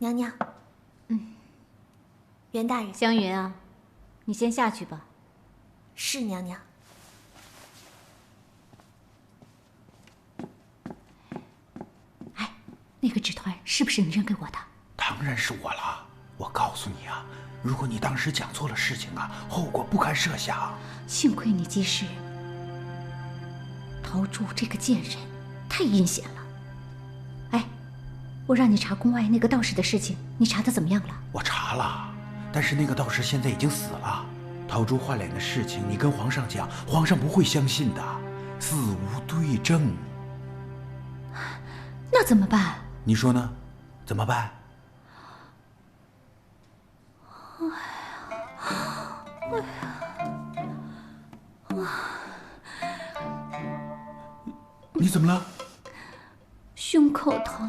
娘娘，袁大人。湘云啊，你先下去吧。是娘娘。哎，那个纸团是不是你扔给我的？当然是我了。我告诉你啊，如果你当时讲错了事情啊，后果不堪设想。幸亏你及时。陶铸这个贱人，太阴险了。哎，我让你查宫外那个道士的事情，你查的怎么样了？我查了，但是那个道士现在已经死了。陶铸换脸的事情，你跟皇上讲，皇上不会相信的，死无对证。那怎么办？你说呢？怎么办？你怎么了？胸口疼。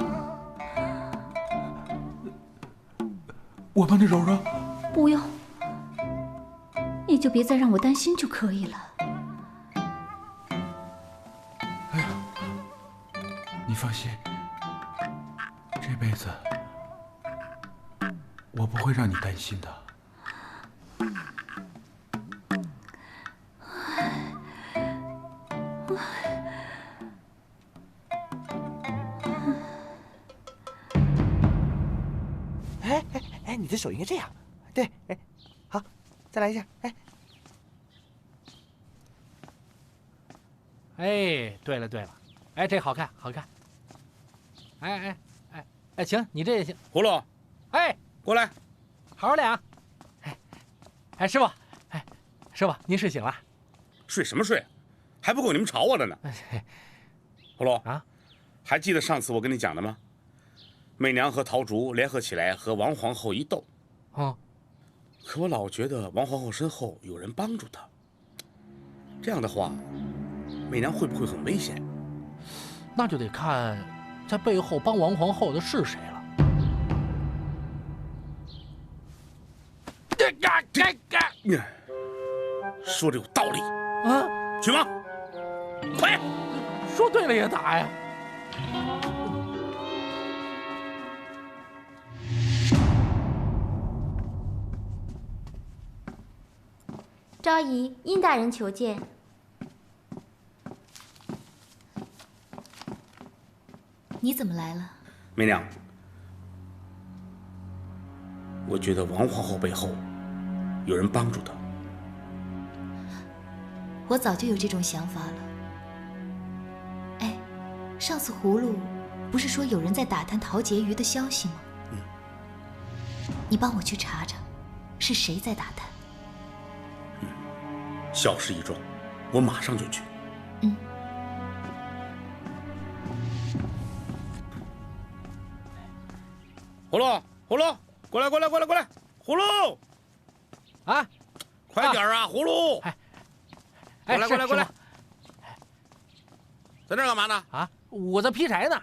我帮你揉揉。不用，你就别再让我担心就可以了。哎呀，你放心，这辈子我不会让你担心的。哎，你的手应该这样，对，哎，好，再来一下，哎。哎，对了，哎，这好看，好看。哎，行，你这也行。葫芦，哎，过来，好好练啊。哎，师傅，师傅，您睡醒了？睡什么睡？还不够你们吵我的呢。葫芦啊，还记得上次我跟你讲的吗？媚娘和陶竹联合起来和王皇后一斗。可我老觉得王皇后身后有人帮助她。这样的话，媚娘会不会很危险？那就得看在背后帮王皇后的是谁了。说的有道理啊！去吗？快！说对了也打呀！昭仪，殷大人求见。你怎么来了？媚娘，我觉得王皇后背后有人帮助她。我早就有这种想法了。哎，上次葫芦不是说有人在打探陶婕妤的消息吗？你帮我去查查，是谁在打探？小事一桩，我马上就去。葫芦，过来，葫芦，啊，快点啊，葫芦！过来，在这儿干嘛呢？啊，我在劈柴呢。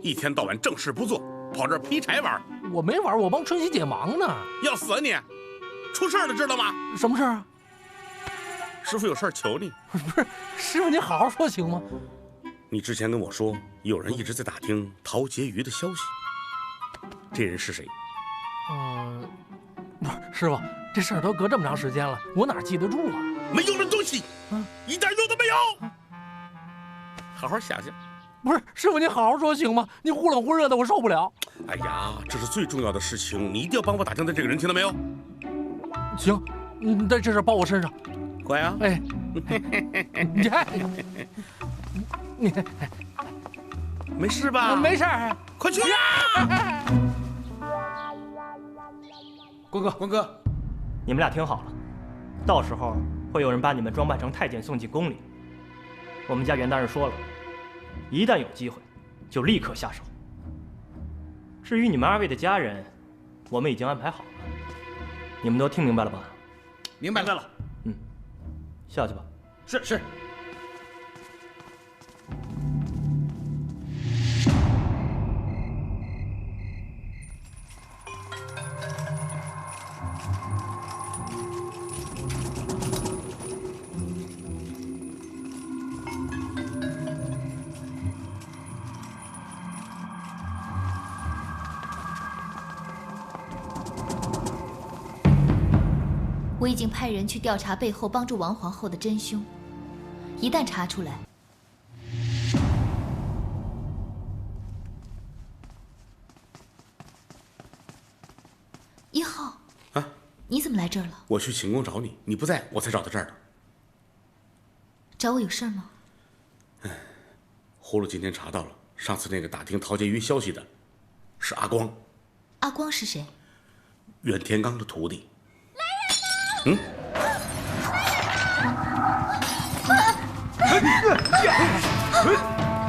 一天到晚正事不做，跑这儿劈柴玩。我没玩，我帮春熙解忙呢。要死啊你！出事了，知道吗？什么事啊？师傅有事求你。不是，师傅您好好说行吗？你之前跟我说，有人一直在打听陶婕妤的消息，这人是谁？不是，师傅，这事儿都隔这么长时间了，我哪记得住啊？没用的东西，一点用都没有。好好想想。不是，师傅您好好说行吗？您忽冷忽热的，我受不了。哎呀，这是最重要的事情，你一定要帮我打听的这个人，听到没有？行，但这事包我身上。乖啊！哎，你没事吧？没事儿，快去！关哥，你们俩听好了，到时候会有人把你们装扮成太监送进宫里。我们家袁大人说了，一旦有机会，就立刻下手。至于你们二位的家人，我们已经安排好了。你们都听明白了吧？明白了。下去吧。是。我已经派人去调查背后帮助王皇后的真凶，一旦查出来，1号啊，你怎么来这儿了？我去寝宫找你，你不在，我才找到这儿的。找我有事儿吗？葫芦今天查到了，上次那个打听陶婕妤消息的，是阿光。阿光是谁？袁天罡的徒弟。来人呐！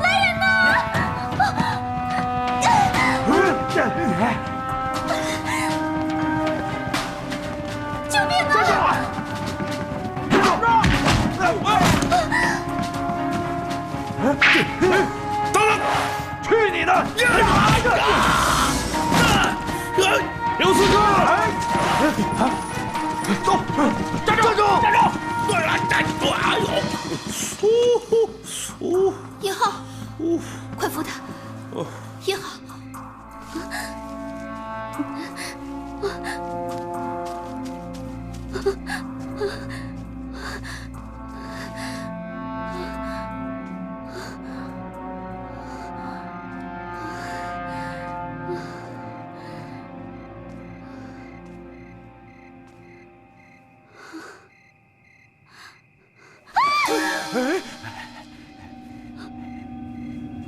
来人呐！救命啊！去你的！刘四哥，走，站住！站住！站住！哎呦！1号，快扶他！1号。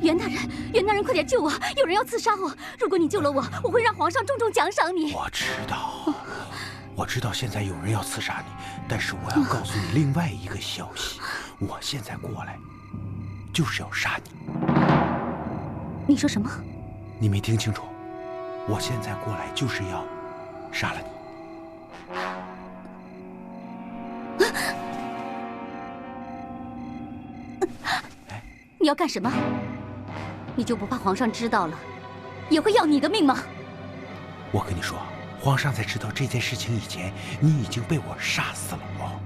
袁大人，快点救我！有人要刺杀我！如果你救了我，我会让皇上重重奖赏你。我知道现在有人要刺杀你，但是我要告诉你另外一个消息，我现在过来就是要杀你。你说什么？你没听清楚？我现在过来就是要杀了你。你要干什么？你就不怕皇上知道了，也会要你的命吗？我跟你说，皇上在知道这件事情以前，你已经被我杀死了哦。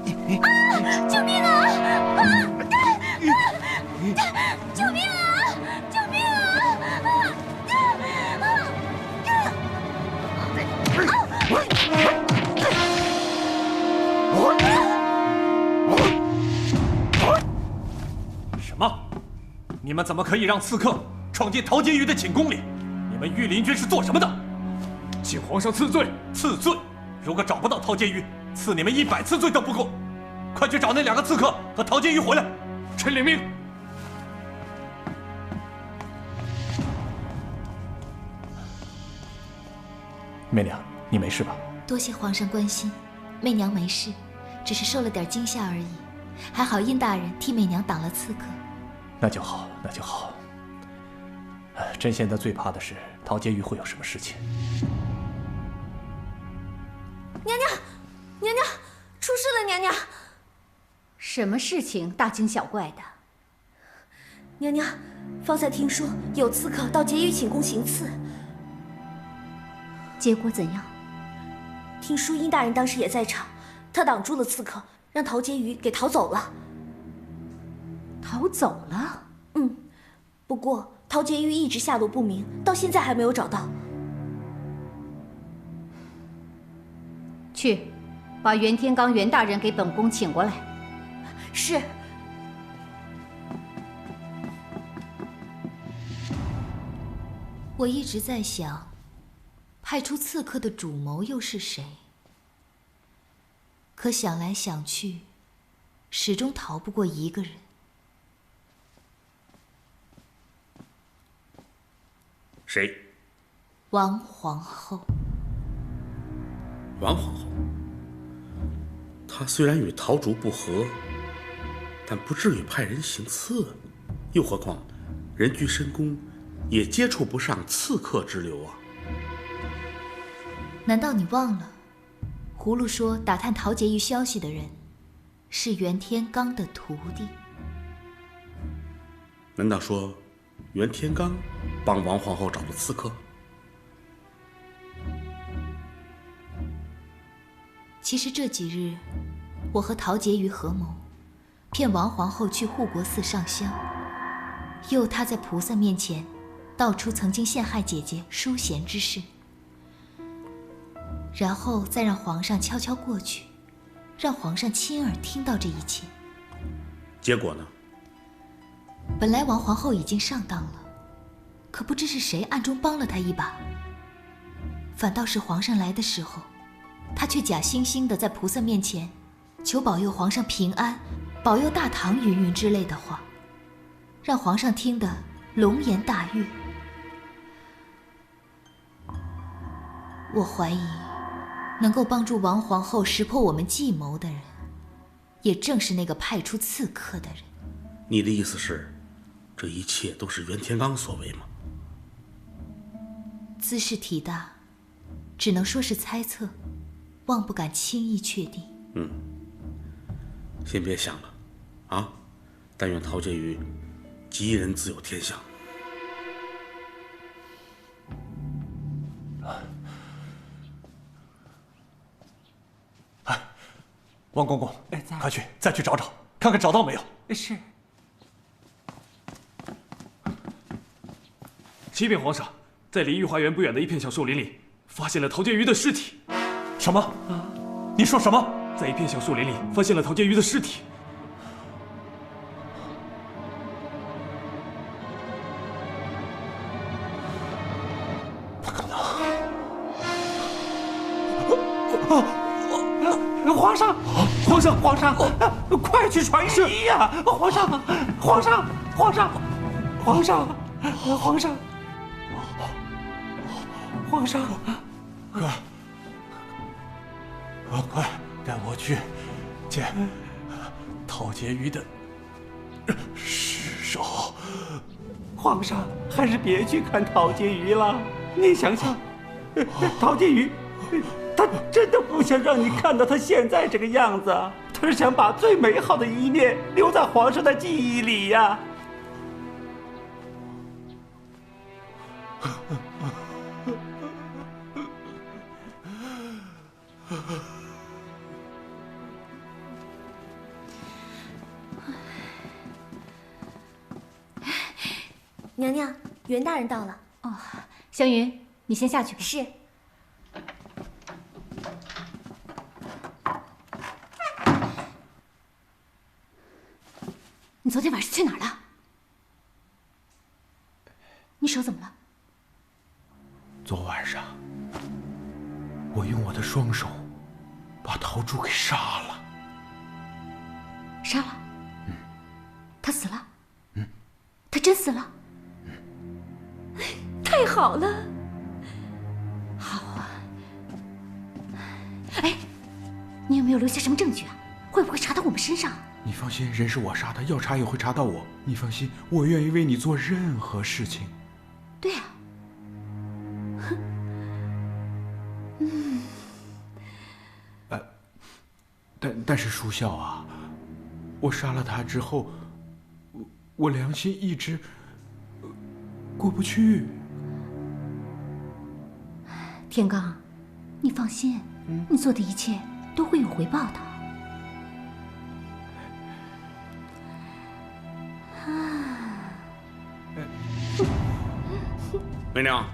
救命啊！救命啊！救命什么？你们怎么可以让刺客闯进陶婕妤的寝宫里？你们御林军是做什么的？请皇上赐罪！赐罪！如果找不到陶婕妤，赐你们100次罪都不够。快去找那2个刺客和陶婕妤回来！臣领命。媚娘，你没事吧？多谢皇上关心，媚娘没事，只是受了点惊吓而已。还好殷大人替媚娘挡了刺客。那就好，那就好。朕现在最怕的是陶婕妤会有什么事情。娘娘，娘娘，出事了！娘娘，什么事情大惊小怪的？娘娘，方才听说有刺客到婕妤寝宫行刺，结果怎样？听说殷大人当时也在场，他挡住了刺客，让陶婕妤给逃走了。逃走了？不过陶婕妤一直下落不明，到现在还没有找到。去，把袁天罡袁大人给本宫请过来。是。我一直在想，派出刺客的主谋又是谁？可想来想去，始终逃不过一个人。谁？王皇后。王皇后，她虽然与陶烛不和，但不至于派人行刺，又何况人居深宫，也接触不上刺客之流啊。难道你忘了，葫芦说打探陶婕妤消息的人是袁天罡的徒弟？难道说袁天罡帮王皇后找了刺客？其实这几日，我和陶婕妤合谋，骗王皇后去护国寺上香，诱她在菩萨面前道出曾经陷害姐姐淑贤之事，然后再让皇上悄悄过去，让皇上亲耳听到这一切。结果呢？本来王皇后已经上当了，可不知是谁暗中帮了她一把。反倒是皇上来的时候，她却假惺惺的在菩萨面前求保佑皇上平安，保佑大唐云云之类的话，让皇上听得龙颜大悦。我怀疑，能够帮助王皇后识破我们计谋的人，也正是那个派出刺客的人。你的意思是，这一切都是袁天罡所为吗？兹事体大，只能说是猜测，望不敢轻易确定。先别想了，啊！但愿陶婕妤吉人自有天相。王公公，快去，再去找找，看看找到没有。是。启禀皇上，在离御花园不远的一片小树林里，发现了陶婕妤的尸体。什么？你说什么？在一片小树林里发现了陶婕妤的尸体。不可能！皇上，皇上，皇上，快去传旨呀！皇上，皇上，皇上，皇上，皇上，皇上，快带我去见陶婕妤的尸首。皇上，还是别去看陶婕妤了。你想想，陶婕妤，她真的不想让你看到她现在这个样子，她是想把最美好的一面留在皇上的记忆里呀。娘娘，袁大人到了。哦，湘云，你先下去吧。是。你昨天晚上去哪儿了？你手怎么了？昨晚上，我用我的双手把陶朱给杀了。杀了？他死了？他真死了？太好了！好啊。哎，你有没有留下什么证据啊？会不会查到我们身上？你放心，人是我杀的，要查也会查到我。你放心，我愿意为你做任何事情。对啊。但是淑孝啊，我杀了他之后，我良心一直过不去。天罡，你放心，你做的一切都会有回报的。媚娘，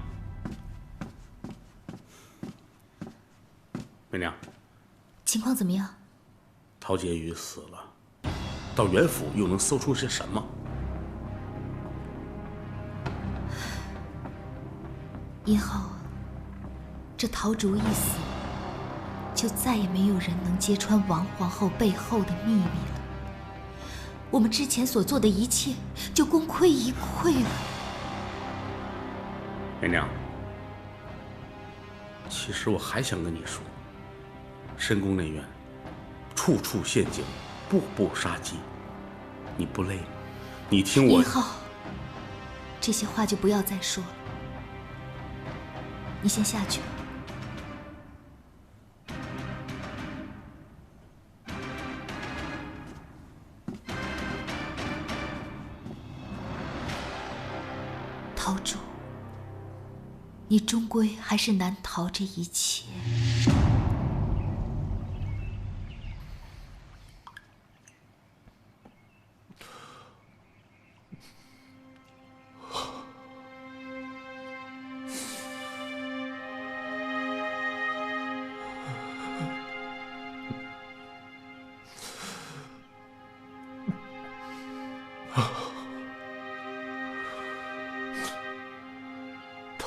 媚娘，情况怎么样？陶婕妤死了，到袁府又能搜出些什么？以后，这陶烛一死，就再也没有人能揭穿王皇后背后的秘密了。我们之前所做的一切，就功亏一篑了。媚娘，其实我还想跟你说，深宫内院，处处陷阱，步步杀机，你不累吗？你听我。尹浩，这些话就不要再说了。你先下去吧。陶烛，你终归还是难逃这一切。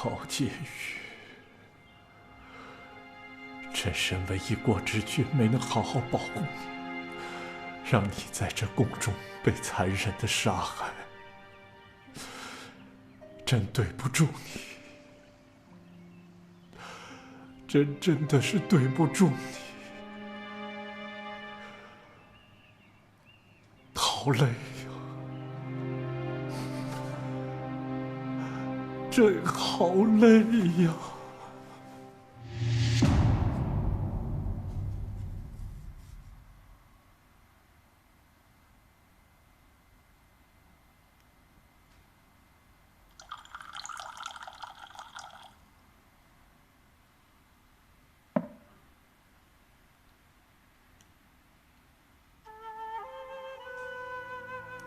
陶婕妤，朕身为一国之君，没能好好保护你，让你在这宫中被残忍的杀害，朕对不住你，朕真的是对不住你。好累呀，朕好累呀。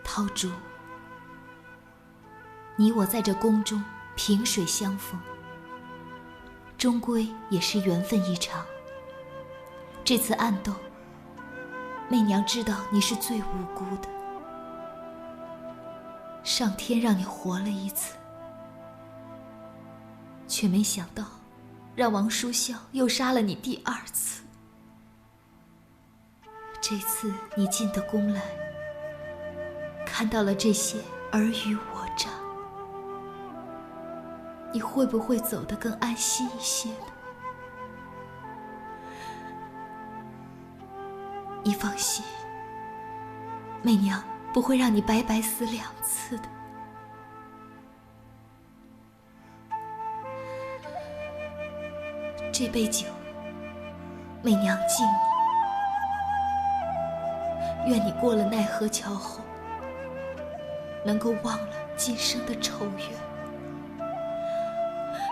陶竹，你我在这宫中萍水相逢，终归也是缘分一场。这次暗斗，媚娘知道你是最无辜的，上天让你活了一次，却没想到让王叔孝又杀了你第二次。这次你进得宫来，看到了这些尔虞我诈，你会不会走得更安心一些呢？你放心，媚娘不会让你白白死2次的。这杯酒，媚娘敬你，愿你过了奈何桥后，能够忘了今生的仇怨，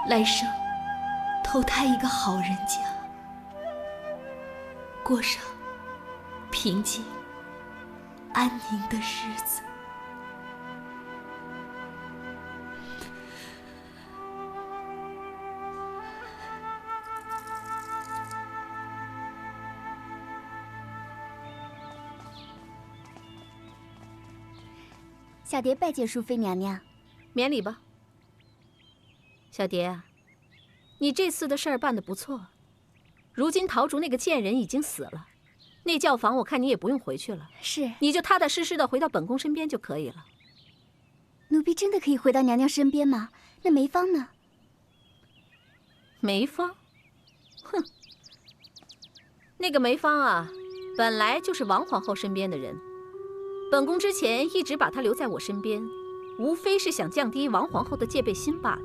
来生投胎一个好人家，过上平静安宁的日子。小蝶拜见淑妃娘娘，免礼吧。小蝶，你这次的事儿办得不错。如今陶竹那个贱人已经死了，那教坊我看你也不用回去了，是，你就踏踏实实的回到本宫身边就可以了。奴婢真的可以回到娘娘身边吗？那梅芳呢？梅芳？哼，那个梅芳啊，本来就是王皇后身边的人。本宫之前一直把她留在我身边，无非是想降低王皇后的戒备心罢了。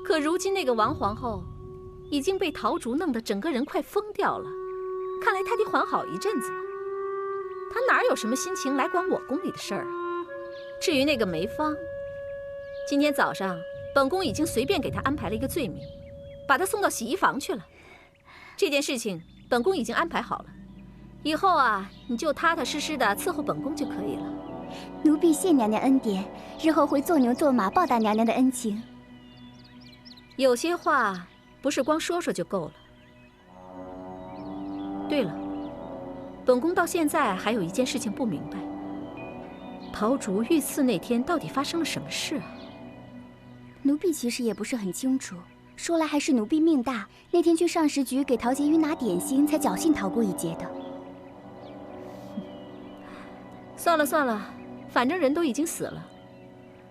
可如今那个王皇后已经被陶竹弄得整个人快疯掉了，看来她得缓好一阵子了。她哪有什么心情来管我宫里的事儿啊？至于那个梅芳，今天早上本宫已经随便给她安排了一个罪名，把她送到洗衣房去了。这件事情本宫已经安排好了。以后啊，你就踏踏实实的伺候本宫就可以了。奴婢谢娘娘恩典，日后会做牛做马报答娘娘的恩情。有些话不是光说说就够了。对了，本宫到现在还有一件事情不明白，陶竹遇刺那天到底发生了什么事啊？奴婢其实也不是很清楚，说来还是奴婢命大，那天去上食局给陶婕妤拿点心，才侥幸逃过一劫的。算了算了，反正人都已经死了，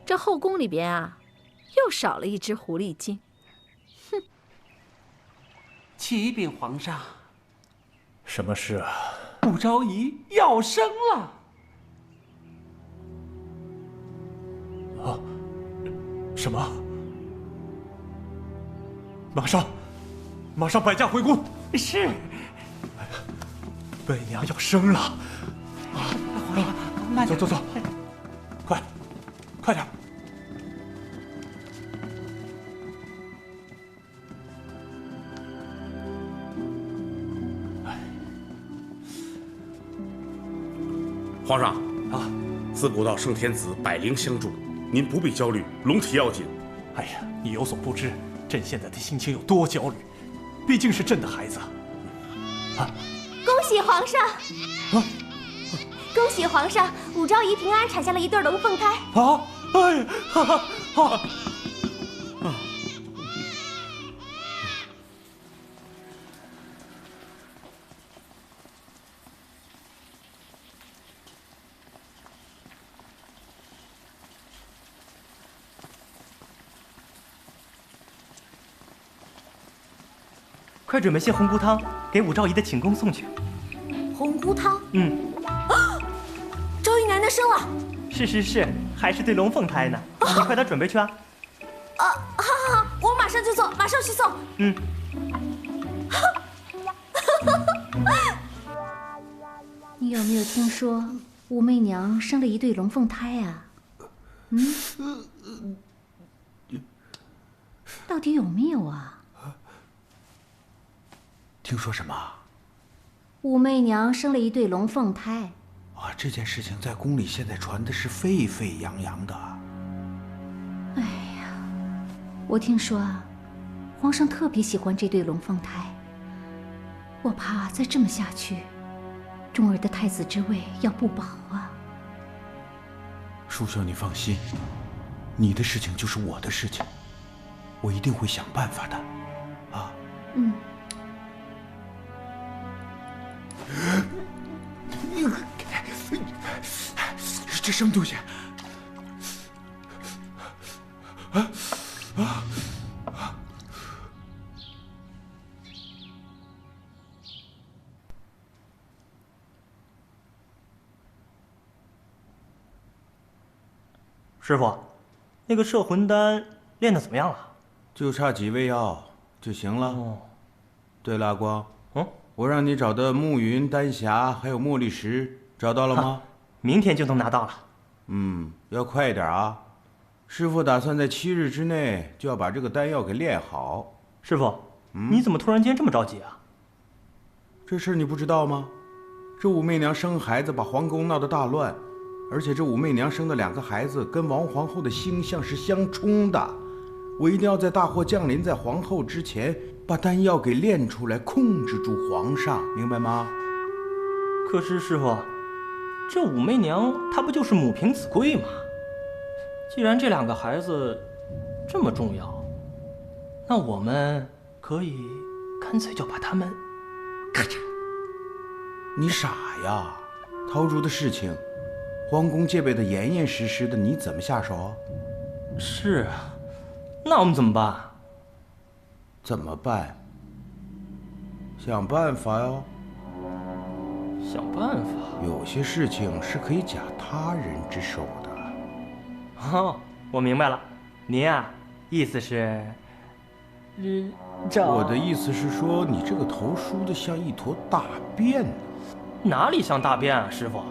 这后宫里边啊，又少了一只狐狸精。哼！启禀皇上，什么事啊？武昭仪要生了。啊？什么？马上摆驾回宫。是。媚娘要生了。皇上，慢点。走，快点。皇上啊，自古道圣天子，百灵相助，您不必焦虑，龙体要紧。哎呀，你有所不知，朕现在的心情有多焦虑，毕竟是朕的孩子啊！恭喜皇上！啊！恭喜皇上，武昭仪平安产下了一对龙凤胎。啊！哎呀，快准备些红菇汤给武昭仪的寝宫送去。红菇汤？昭仪奶奶生了。是，还是对龙凤胎呢。你快点准备去啊。好，我马上就走，马上去送。你有没有听说武媚娘生了一对龙凤胎啊？到底有没有啊？听说什么？武媚娘生了一对龙凤胎。啊，这件事情在宫里现在传的是沸沸扬扬的。哎呀，我听说啊，皇上特别喜欢这对龙凤胎。我怕再这么下去，重儿的太子之位要不保啊。淑秀，你放心，你的事情就是我的事情，我一定会想办法的，啊。这什么东西？师傅，那个摄魂丹练得怎么样了？就差几味药就行了。对了，阿光，我让你找的暮云、丹霞还有茉莉石找到了吗？明天就能拿到了。要快一点啊！师傅打算在7日之内就要把这个丹药给练好。师傅，你怎么突然间这么着急啊？这事你不知道吗？这武媚娘生孩子把皇宫闹得大乱，而且这武媚娘生的2个孩子跟王皇后的星象是相冲的。我一定要在大祸降临在皇后之前，把丹药给练出来，控制住皇上，明白吗？可是师傅，这武媚娘她不就是母凭子贵吗？既然这2个孩子这么重要，那我们可以干脆就把他们咔嚓。你傻呀！陶烛的事情，皇宫戒备的严严实实的，你怎么下手？是啊，那我们怎么办？怎么办？想办法哟。想办法？有些事情是可以假他人之手的。哦，我明白了，您啊，意思是，我的意思是说，你这个头梳得像一坨大便呢。哪里像大便啊，师傅？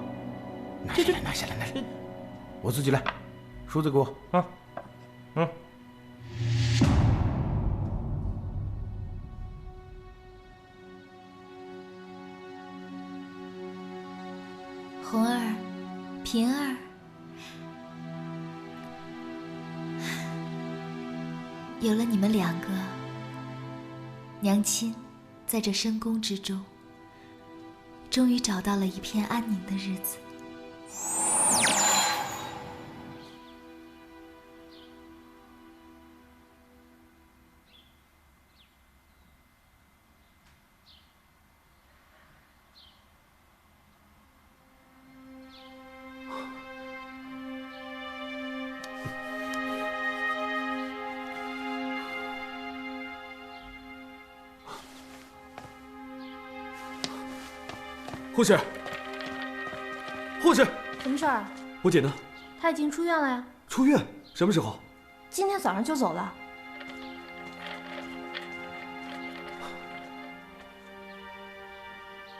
拿下来！我自己来，梳子给我。红儿，平儿，有了你们2个，娘亲在这深宫之中，终于找到了一片安宁的日子。护士，护士，什么事儿？我姐呢？她已经出院了呀。出院？什么时候？今天早上就走了。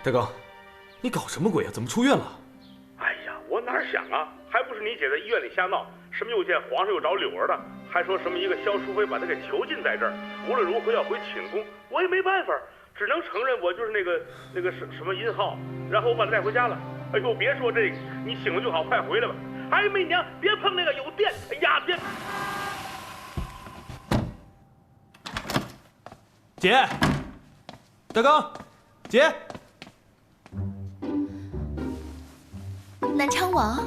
大刚，你搞什么鬼啊？怎么出院了？哎呀，我哪想啊，还不是你姐在医院里瞎闹，什么又见皇上又找柳儿的，还说什么一个萧淑妃把她给囚禁在这儿，无论如何要回寝宫，我也没办法。只能承认我就是那个什么殷浩，然后我把他带回家了。哎呦，别说这个，你醒了就好，快回来吧。哎，媚娘，别碰那个有电！哎呀，别！姐，大刚，姐，南昌王，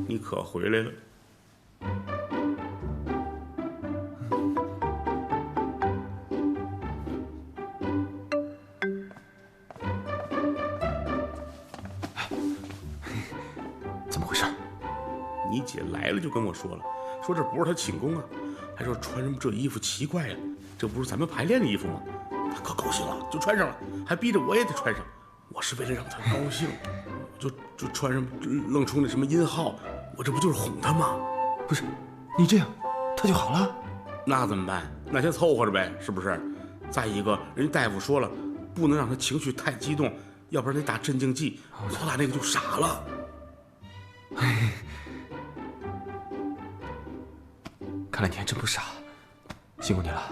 你可回来了。你姐来了就跟我说了，说这不是她寝宫啊，还说穿什么这衣服奇怪呀，这不是咱们排练的衣服吗？他可高兴了，就穿上了，还逼着我也得穿上。我是为了让他高兴，就穿上，愣充那什么音号，我这不就是哄他吗？不是，你这样他就好了。那怎么办？那先凑合着呗，是不是？再一个，人家大夫说了，不能让他情绪太激动，要不然得打镇静剂，老打那个就傻了。看来你还真不傻，辛苦你了。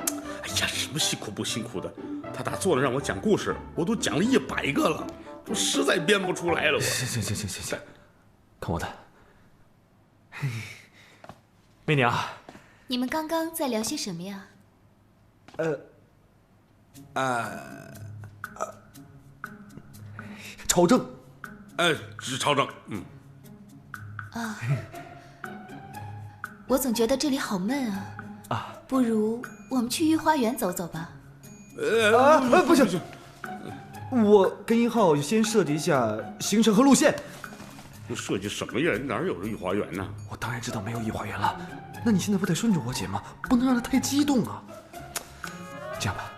哎呀，什么辛苦不辛苦的？他打坐了让我讲故事，我都讲了100个了，我实在编不出来了。我行，看我的。媚娘，你们刚刚在聊些什么呀？朝政。是朝政。我总觉得这里好闷啊。不如我们去御花园走走吧。不行，我跟1号先设计一下行程和路线。你设计什么呀？哪有这御花园呢？我当然知道没有御花园了，那你现在不得顺着我姐吗？不能让她太激动啊。这样吧，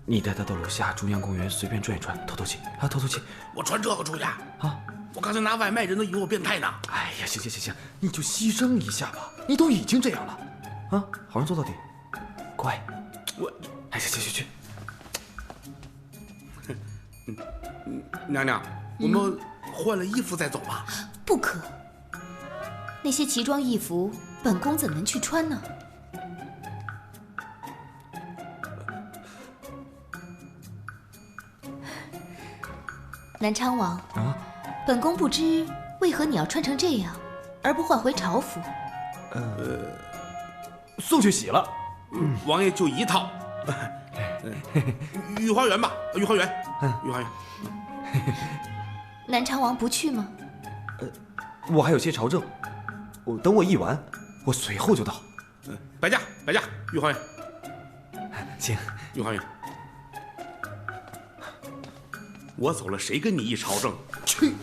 你带她到楼下中央公园随便转一转，透透气。我穿这个出去啊？我刚才拿外卖，人都以为我变态呢。哎呀，行，你就牺牲一下吧，你都已经这样了，好人做到底，乖。去。娘娘，我们换了衣服再走吧。不可，那些奇装异服，本宫怎能去穿呢？南昌王，本宫不知为何你要穿成这样，而不换回朝服。送去洗了。王爷就一套。御花园吧，御花园。南昌王不去吗？我还有些朝政，等我议完，我随后就到。摆驾，御花园。行，御花园。我走了，谁跟你议朝政？去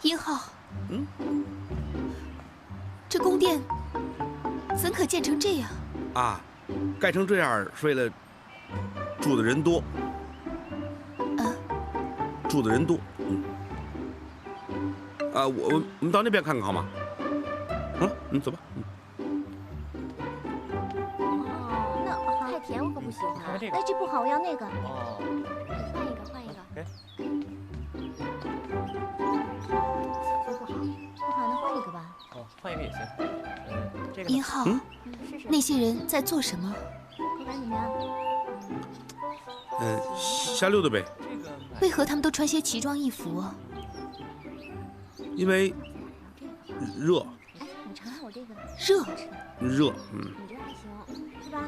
！1号，这宫殿怎可建成这样？盖成这样是为了住的人多。住的人多。我们到那边看看好吗？走吧。那太甜我可不喜欢。哎，这不好，我要那个。换一个。那换一个吧。换一个也行。这个。 1号，那些人在做什么？口感怎么样？瞎溜达呗。为何他们都穿些奇装异服啊？因为热。哎，你尝尝我这个。热。你这还行，是吧？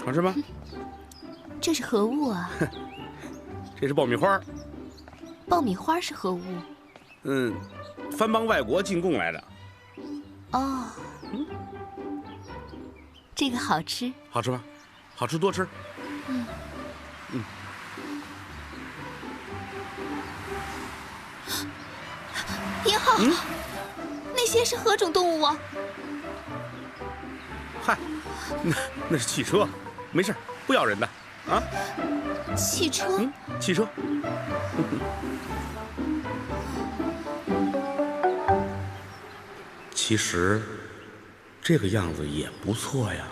好吃吗？这是何物啊？这是爆米花。爆米花是何物？番邦外国进贡来的。哦。这个好吃。好吃吗？好吃多吃。1号，那些是何种动物啊？嗨，那是汽车，没事，不咬人的啊。汽车？汽车。其实，这个样子也不错呀。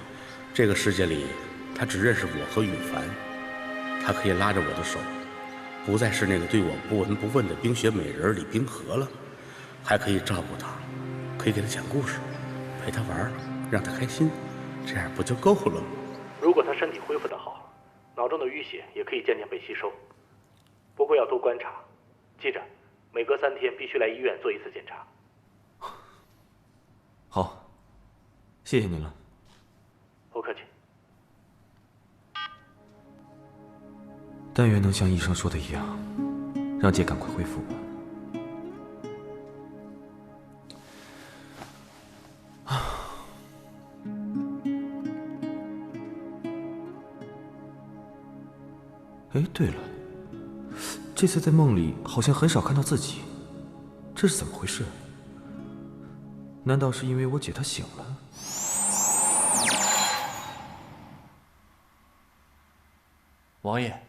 这个世界里，他只认识我和允凡，他可以拉着我的手，不再是那个对我不闻不问的冰雪美人李冰河了，还可以照顾他，可以给他讲故事，陪他玩，让他开心，这样不就够了吗？如果他身体恢复得好，脑中的淤血也可以渐渐被吸收，不过要多观察，记着，每隔3天必须来医院做一次检查。好，谢谢您了。不客气。但愿能像医生说的一样，让姐赶快恢复吧。哎，对了，这次在梦里好像很少看到自己，这是怎么回事？难道是因为我姐她醒了？王爷，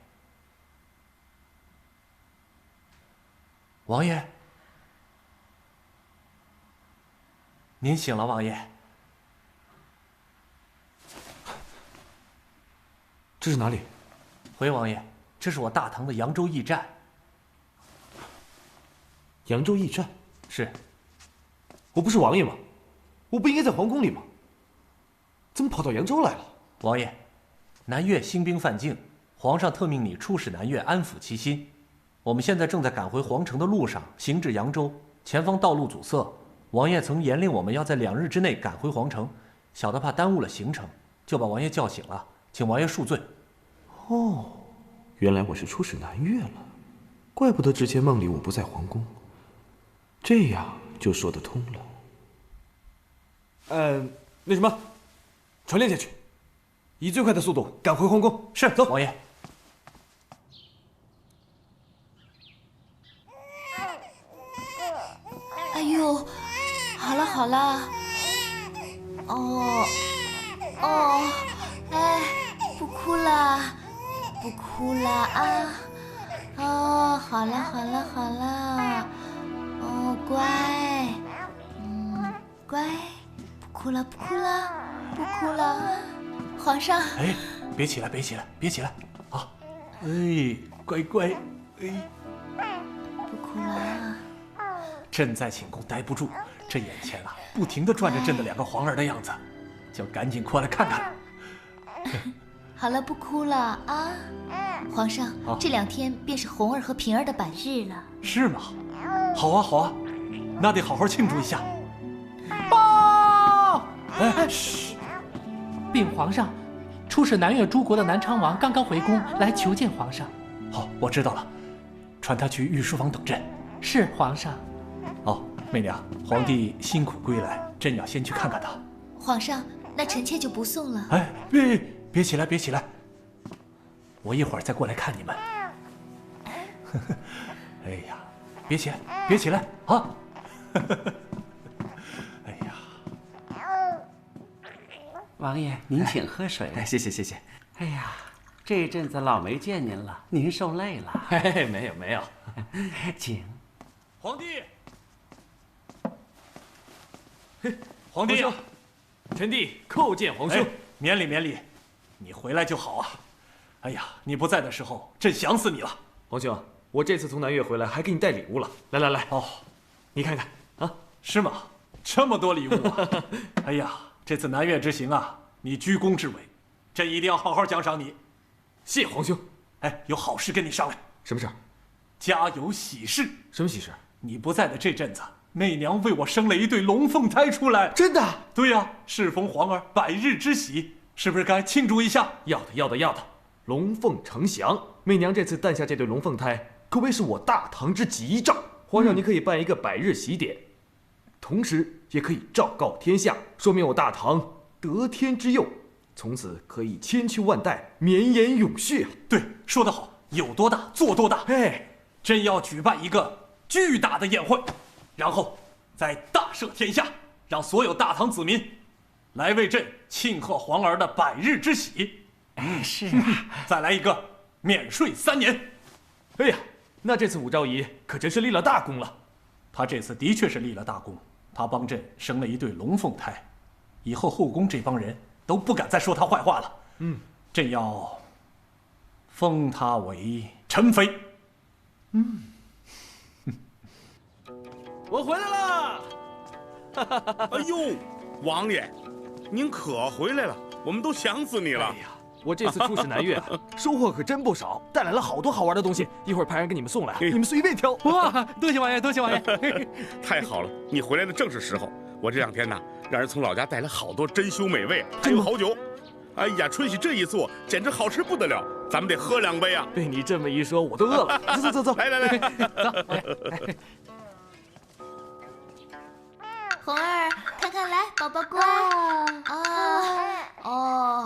王爷，您醒了，王爷。这是哪里？回王爷，这是我大唐的扬州驿站。扬州驿站？是。我不是王爷吗？我不应该在皇宫里吗？怎么跑到扬州来了？王爷，南越兴兵犯境，皇上特命你出使南越，安抚其心。我们现在正在赶回皇城的路上，行至扬州，前方道路阻塞。王爷曾严令我们要在2日之内赶回皇城，小的怕耽误了行程，就把王爷叫醒了，请王爷恕罪。哦，原来我是出使南越了，怪不得之前梦里我不在皇宫，这样就说得通了。那什么，传令下去，以最快的速度赶回皇宫。是，走，王爷。哎呦，好了好了，哎，不哭了，不哭了啊，好了好了好了，乖，乖，不哭了不哭了不哭了，皇上。哎，别起来别起来别起来啊！哎，乖乖，哎，不哭了。朕在寝宫待不住，这眼前啊不停地转着朕的2个皇儿的样子，就赶紧过来看看。好了，不哭了啊！皇上，这2天便是红儿和平儿的百日了。是吗？好啊好啊，那得好好庆祝一下。报！哎，嘘！禀皇上，出使南越诸国的南昌王刚刚回宫来求见皇上。好，我知道了，传他去御书房等朕。是皇上。哦，媚娘，皇帝辛苦归来，朕要先去看看他。皇上，那臣妾就不送了。哎，别起来别起来，我一会儿再过来看你们。哎呀，别起来别起来啊！哎呀，王爷，您请喝水。哎，谢谢谢谢。哎呀，这阵子老没见您了，您受累了。嘿，没有没有，请。皇帝，皇帝，臣弟叩见皇兄。免礼免礼，你回来就好啊。哎呀，你不在的时候，朕想死你了。皇兄，我这次从南越回来，还给你带礼物了。来来来，哦，你看看啊，是吗？这么多礼物啊！哎呀，这次南越之行啊，你居功至伟，朕一定要好好奖赏你。谢皇兄。哎，有好事跟你商量。什么事儿？家有喜事。什么喜事？你不在的这阵子，媚娘为我生了一对龙凤胎出来。真的？对呀，适逢皇儿百日之喜，是不是该庆祝一下？要的要的要的，龙凤呈祥。媚娘这次诞下这对龙凤胎，可谓是我大唐之吉兆。皇上，您可以办一个百日喜典，同时也可以昭告天下，说明我大唐得天之佑，从此可以千秋万代，绵延永续啊！对，说得好，有多大做多大。哎，朕要举办一个巨大的宴会，然后再大赦天下，让所有大唐子民来为朕庆贺皇儿的百日之喜。是啊，再来一个免税3年。哎呀，那这次武昭仪可真是立了大功了。他这次的确是立了大功，他帮朕生了一对龙凤胎，以后后宫这帮人都不敢再说他坏话了。朕要封他为臣妃。我回来了。哎呦，王爷，您可回来了，我们都想死你了。哎呀，我这次出使南越，收获可真不少，带来了好多好玩的东西，一会儿派人给你们送来，你们随便挑。哇，多谢王爷，多谢王爷。太好了，你回来的正是时候。我这2天呢，让人从老家带来好多珍馐美味，还有好酒。哎呀，春喜这一做，简直好吃不得了，咱们得喝2杯啊！被你这么一说，我都饿了。走走走，来来来，走。红儿，看看来，宝宝乖。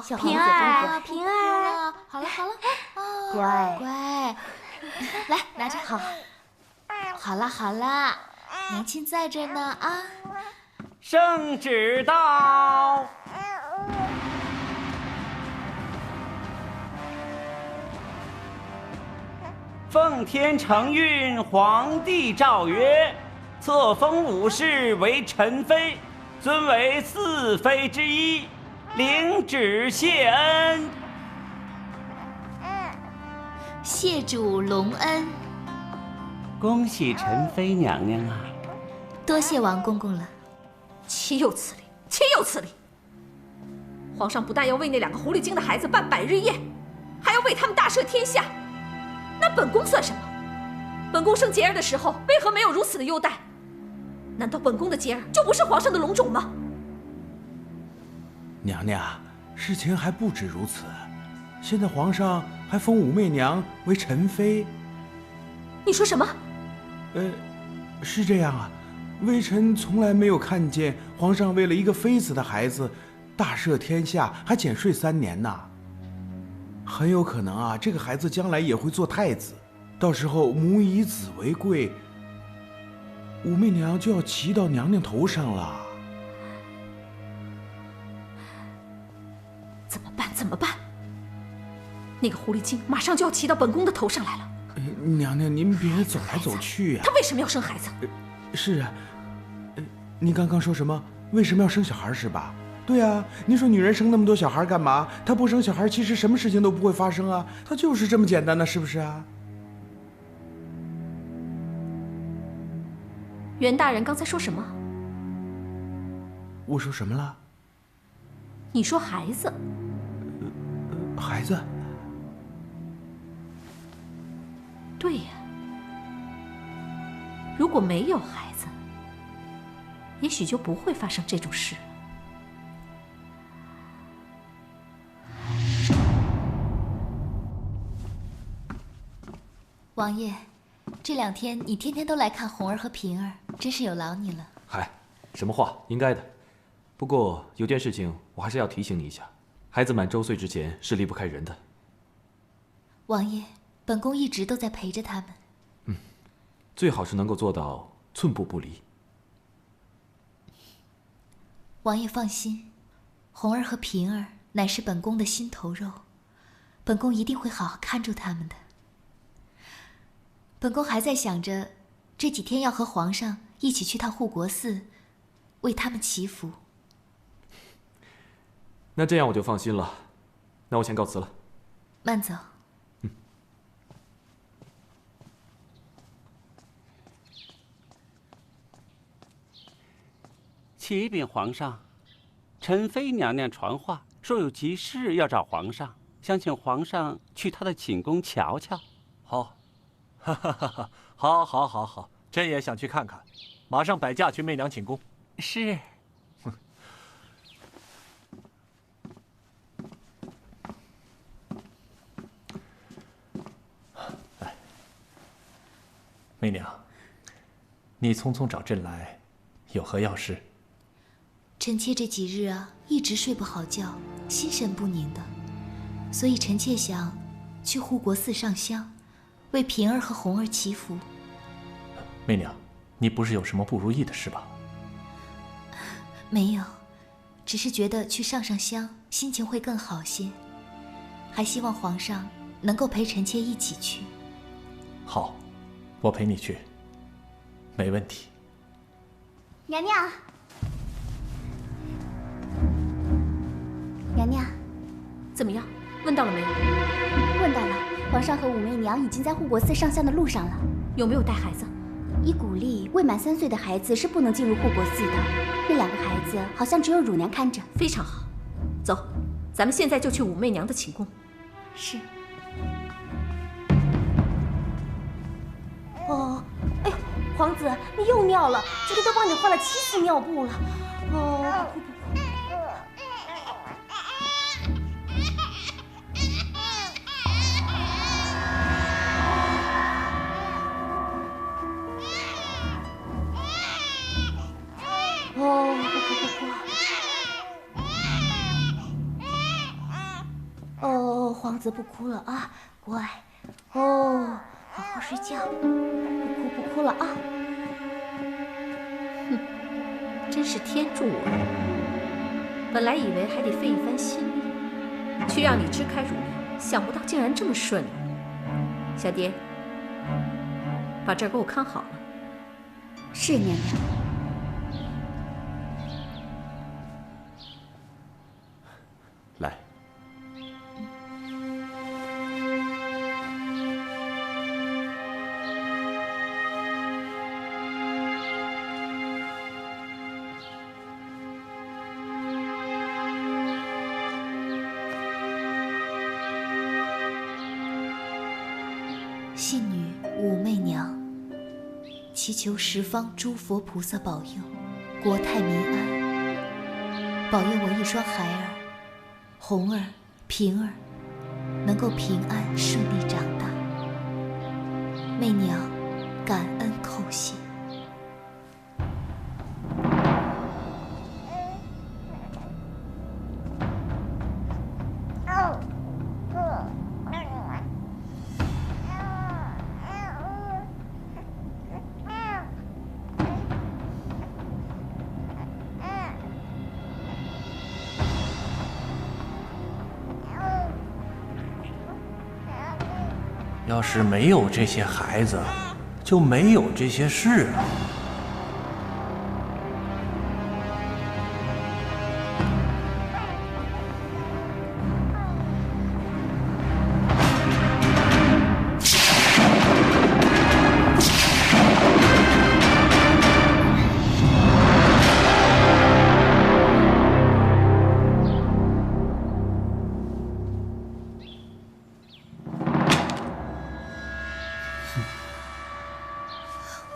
小平儿，平儿，好了好了，乖乖，来拿着。好，好啦好啦，娘亲在这呢啊。圣旨到。奉天承运皇帝诏曰：册封武氏为宸妃，尊为4妃之一，领旨谢恩。谢主隆恩。恭喜宸妃娘娘啊！多谢王公公了。岂有此理！岂有此理！皇上不但要为那2个狐狸精的孩子办百日宴，还要为他们大赦天下。那本宫算什么？本宫生节儿的时候，为何没有如此的优待？难道本宫的节儿就不是皇上的龙种吗？娘娘，事情还不止如此，现在皇上还封武媚娘为宸妃。你说什么？是这样啊，微臣从来没有看见皇上为了一个妃子的孩子大赦天下，还减税3年呢。很有可能啊，这个孩子将来也会做太子，到时候母以子为贵，武媚娘就要骑到娘娘头上了。怎么办？怎么办？那个狐狸精马上就要骑到本宫的头上来了。娘娘，您别走来走去啊！她为什么要生孩子？是啊，您刚刚说什么？为什么要生小孩是吧？对啊，您说女人生那么多小孩干嘛？她不生小孩，其实什么事情都不会发生啊，她就是这么简单的，是不是啊？袁大人刚才说什么？我说什么了？你说孩子。孩子？对呀，如果没有孩子，也许就不会发生这种事了。王爷，这2天你天天都来看红儿和平儿，真是有劳你了。嗨，什么话，应该的。不过有件事情我还是要提醒你一下，孩子满周岁之前是离不开人的。王爷，本宫一直都在陪着他们。最好是能够做到寸步不离。王爷放心，红儿和平儿乃是本宫的心头肉，本宫一定会好好看住他们的。本宫还在想着，这几天要和皇上一起去趟护国寺，为他们祈福。那这样我就放心了，那我先告辞了。慢走。启禀皇上，宸妃娘娘传话说有急事要找皇上，想请皇上去她的寝宫瞧瞧。好，哈哈哈哈，好，好，好，好，朕也想去看看，马上摆驾去媚娘寝宫。是。来，媚娘，你匆匆找朕来，有何要事？臣妾这几日啊，一直睡不好觉，心神不宁的，所以臣妾想去护国寺上香，为平儿和红儿祈福。媚娘，你不是有什么不如意的事吧？没有，只是觉得去上上香，心情会更好些，还希望皇上能够陪臣妾一起去。好，我陪你去，没问题。娘娘，娘娘，怎么样？问到了没有？问到了，皇上和武媚娘已经在护国寺上香的路上了。有没有带孩子？依古例，未满3岁的孩子是不能进入护国寺的。那2个孩子好像只有乳娘看着。非常好，走，咱们现在就去武媚娘的寝宫。是。哦，哎呦，皇子，你又尿了，今天都帮你换了7次尿布了。哦，不哭不哭。哦，不哭不哭。哦，皇子不哭了啊。乖，哦，好好睡觉，不哭了啊！哼，真是天助我！本来以为还得费一番心力，去让你支开乳娘，想不到竟然这么顺利。小蝶，把这儿给我看好了。是娘娘。来。信女武媚娘，祈求十方诸佛菩萨保佑，国泰民安，保佑我一双孩儿，红儿、平儿，能够平安顺利长大。媚娘感恩叩谢。要是没有这些孩子，就没有这些事了。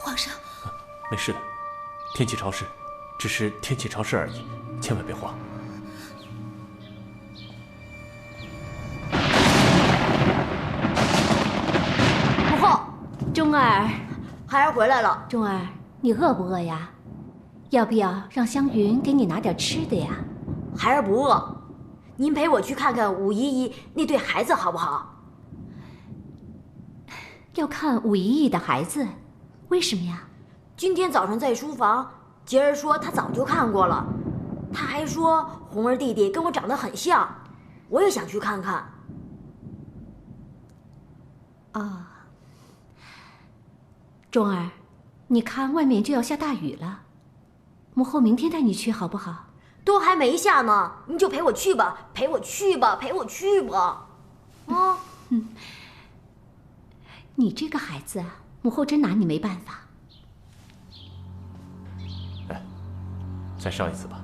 皇上，没事的，天气潮湿，只是天气潮湿而已，千万别慌。母后，钟儿，孩儿回来了。钟儿，你饿不饿呀？要不要让湘云给你拿点吃的呀？孩儿不饿，您陪我去看看武姨姨那对孩子好不好？要看武姨姨的孩子。为什么呀？今天早上在书房，杰儿说他早就看过了，他还说红儿弟弟跟我长得很像，我也想去看看。啊，钟儿，你看外面就要下大雨了，母后明天带你去好不好？都还没下呢，您就陪我去吧，陪我去吧，陪我去吧。啊，你这个孩子啊，母后真拿你没办法。来，再上一次吧。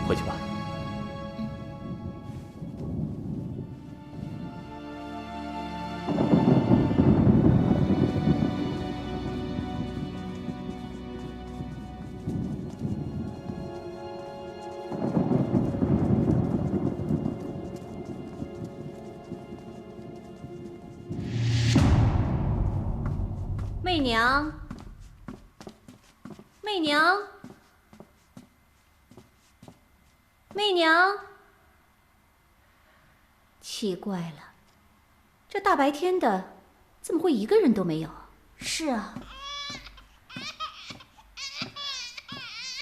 回去吧。媚娘，媚娘。媚娘，奇怪了，这大白天的，怎么会一个人都没有？是啊，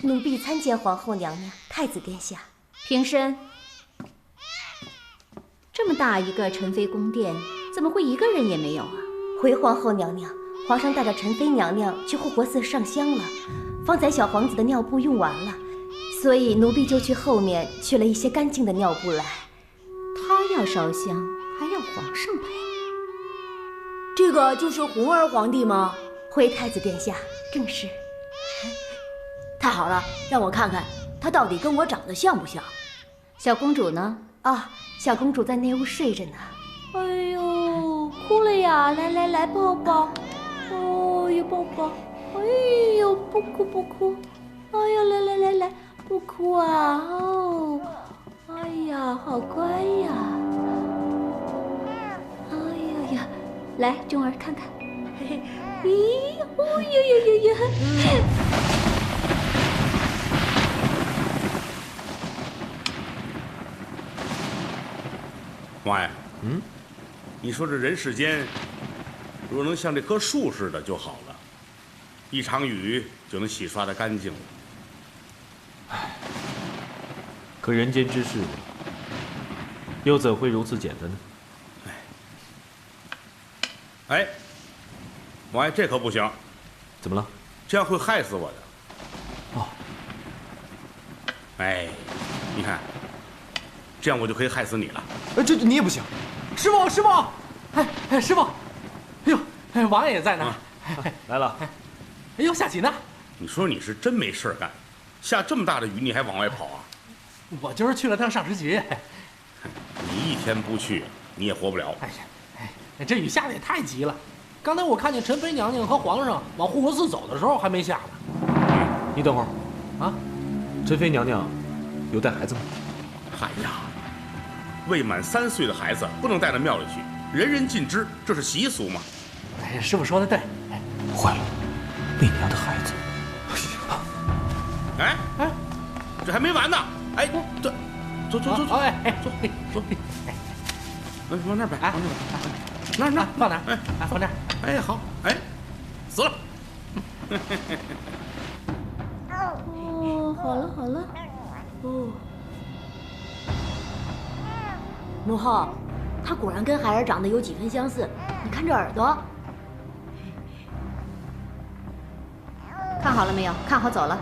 奴婢参见皇后娘娘、太子殿下。平身。这么大一个陈妃宫殿，怎么会一个人也没有啊？回皇后娘娘，皇上带着陈妃娘娘去护国寺上香了，方才小皇子的尿布用完了。所以奴婢就去后面取了一些干净的尿布来。他要烧香，还要皇上陪。这个就是红儿皇帝吗？回太子殿下，正是。太好了，让我看看他到底跟我长得像不像。小公主呢？啊，小公主在那屋睡着呢。哎呦，哭了呀！来来来，抱抱。哦呦，抱抱。哎呦，不哭不哭。哎呀，来来来来，不哭啊！哦，哎呀，好乖呀。哎呀呀，来，钟儿看看。嘿嘿，咦，哦呀呀呀呀！王爷，你说这人世间，若能像这棵树似的就好了，一场雨就能洗刷得干净了。唉，可人间之事，又怎会如此简单呢？哎，王爷，这可不行。怎么了？这样会害死我的。哦。哎，你看，这样我就可以害死你了。这你也不行。师傅，师傅，哎，师傅，哎呦，哎，王爷也在呢。来了。哎呦，下棋呢？你说你是真没事干，下这么大的雨你还往外跑啊？我就是去了趟上师局。你一天不去，你也活不了。哎呀，这雨下的也太急了。刚才我看见陈妃娘娘和皇上往护国寺走的时候还没下呢。你等会儿，啊，陈妃娘娘有带孩子吗？哎呀，未满3岁的孩子不能带到庙里去，人人尽知，这是习俗嘛。哎，师傅说的对。坏了，媚娘的孩子。哎，这还没完呢！哎，走，走，走，往那儿摆，往那儿摆，那放哪儿？哎，放这儿。哎，好，哎，死了。哦，好了好了，哦，母后，他果然跟孩儿长得有几分相似。你看这耳朵。看好了没有？看好走了。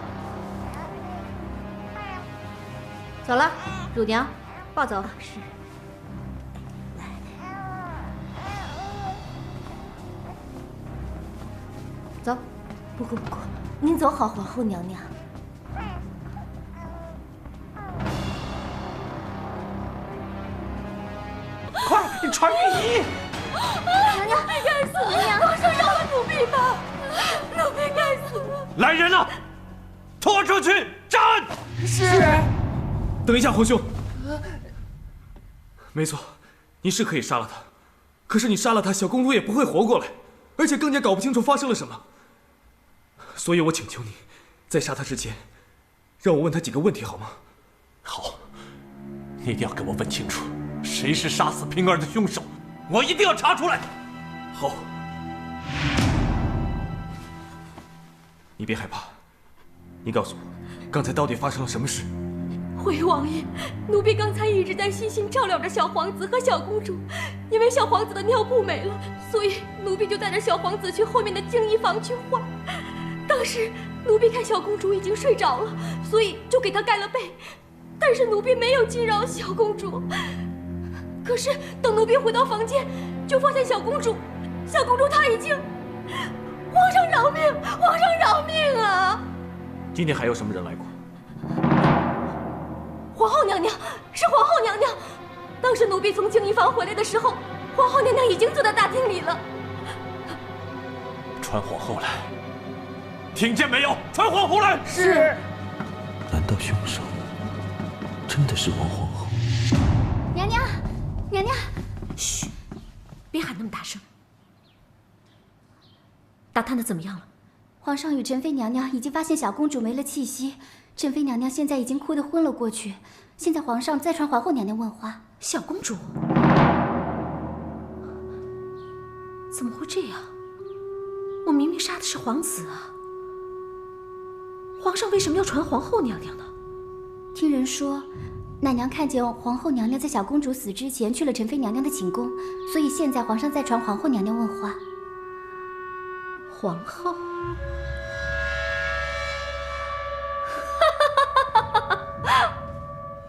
走了，乳娘，抱走。是。走。不哭不哭，您走好，皇后娘娘。快，你传御医！娘娘，该死了！娘，皇上饶了奴婢吧！奴婢该死了！来人呐，拖出去斩！是。等一下，皇兄。没错，你是可以杀了他，可是你杀了他，小公主也不会活过来，而且更加搞不清楚发生了什么。所以我请求你，在杀他之前，让我问他几个问题好吗？好，你一定要给我问清楚，谁是杀死平儿的凶手，我一定要查出来。好，你别害怕，你告诉我，刚才到底发生了什么事？回王爷，奴婢刚才一直在细心照料着小皇子和小公主，因为小皇子的尿布没了，所以奴婢就带着小皇子去后面的净衣房去换。当时奴婢看小公主已经睡着了，所以就给她盖了被，但是奴婢没有惊扰小公主。可是等奴婢回到房间，就发现小公主她已经……皇上饶命！皇上饶命啊！今天还有什么人来过？皇后娘娘，是皇后娘娘。当时奴婢从净衣房回来的时候，皇后娘娘已经坐在大厅里了。传皇后来，听见没有？传皇后来！是。难道凶手真的是王皇后？娘娘，娘娘，嘘，别喊那么大声。打探的怎么样了？皇上与陈妃娘娘已经发现小公主没了气息，陈妃娘娘现在已经哭得昏了过去。现在皇上在传皇后娘娘问话。小公主？怎么会这样？我明明杀的是皇子啊！皇上为什么要传皇后娘娘呢？听人说，奶娘看见皇后娘娘在小公主死之前去了陈妃娘娘的寝宫，所以现在皇上在传皇后娘娘问话。皇后？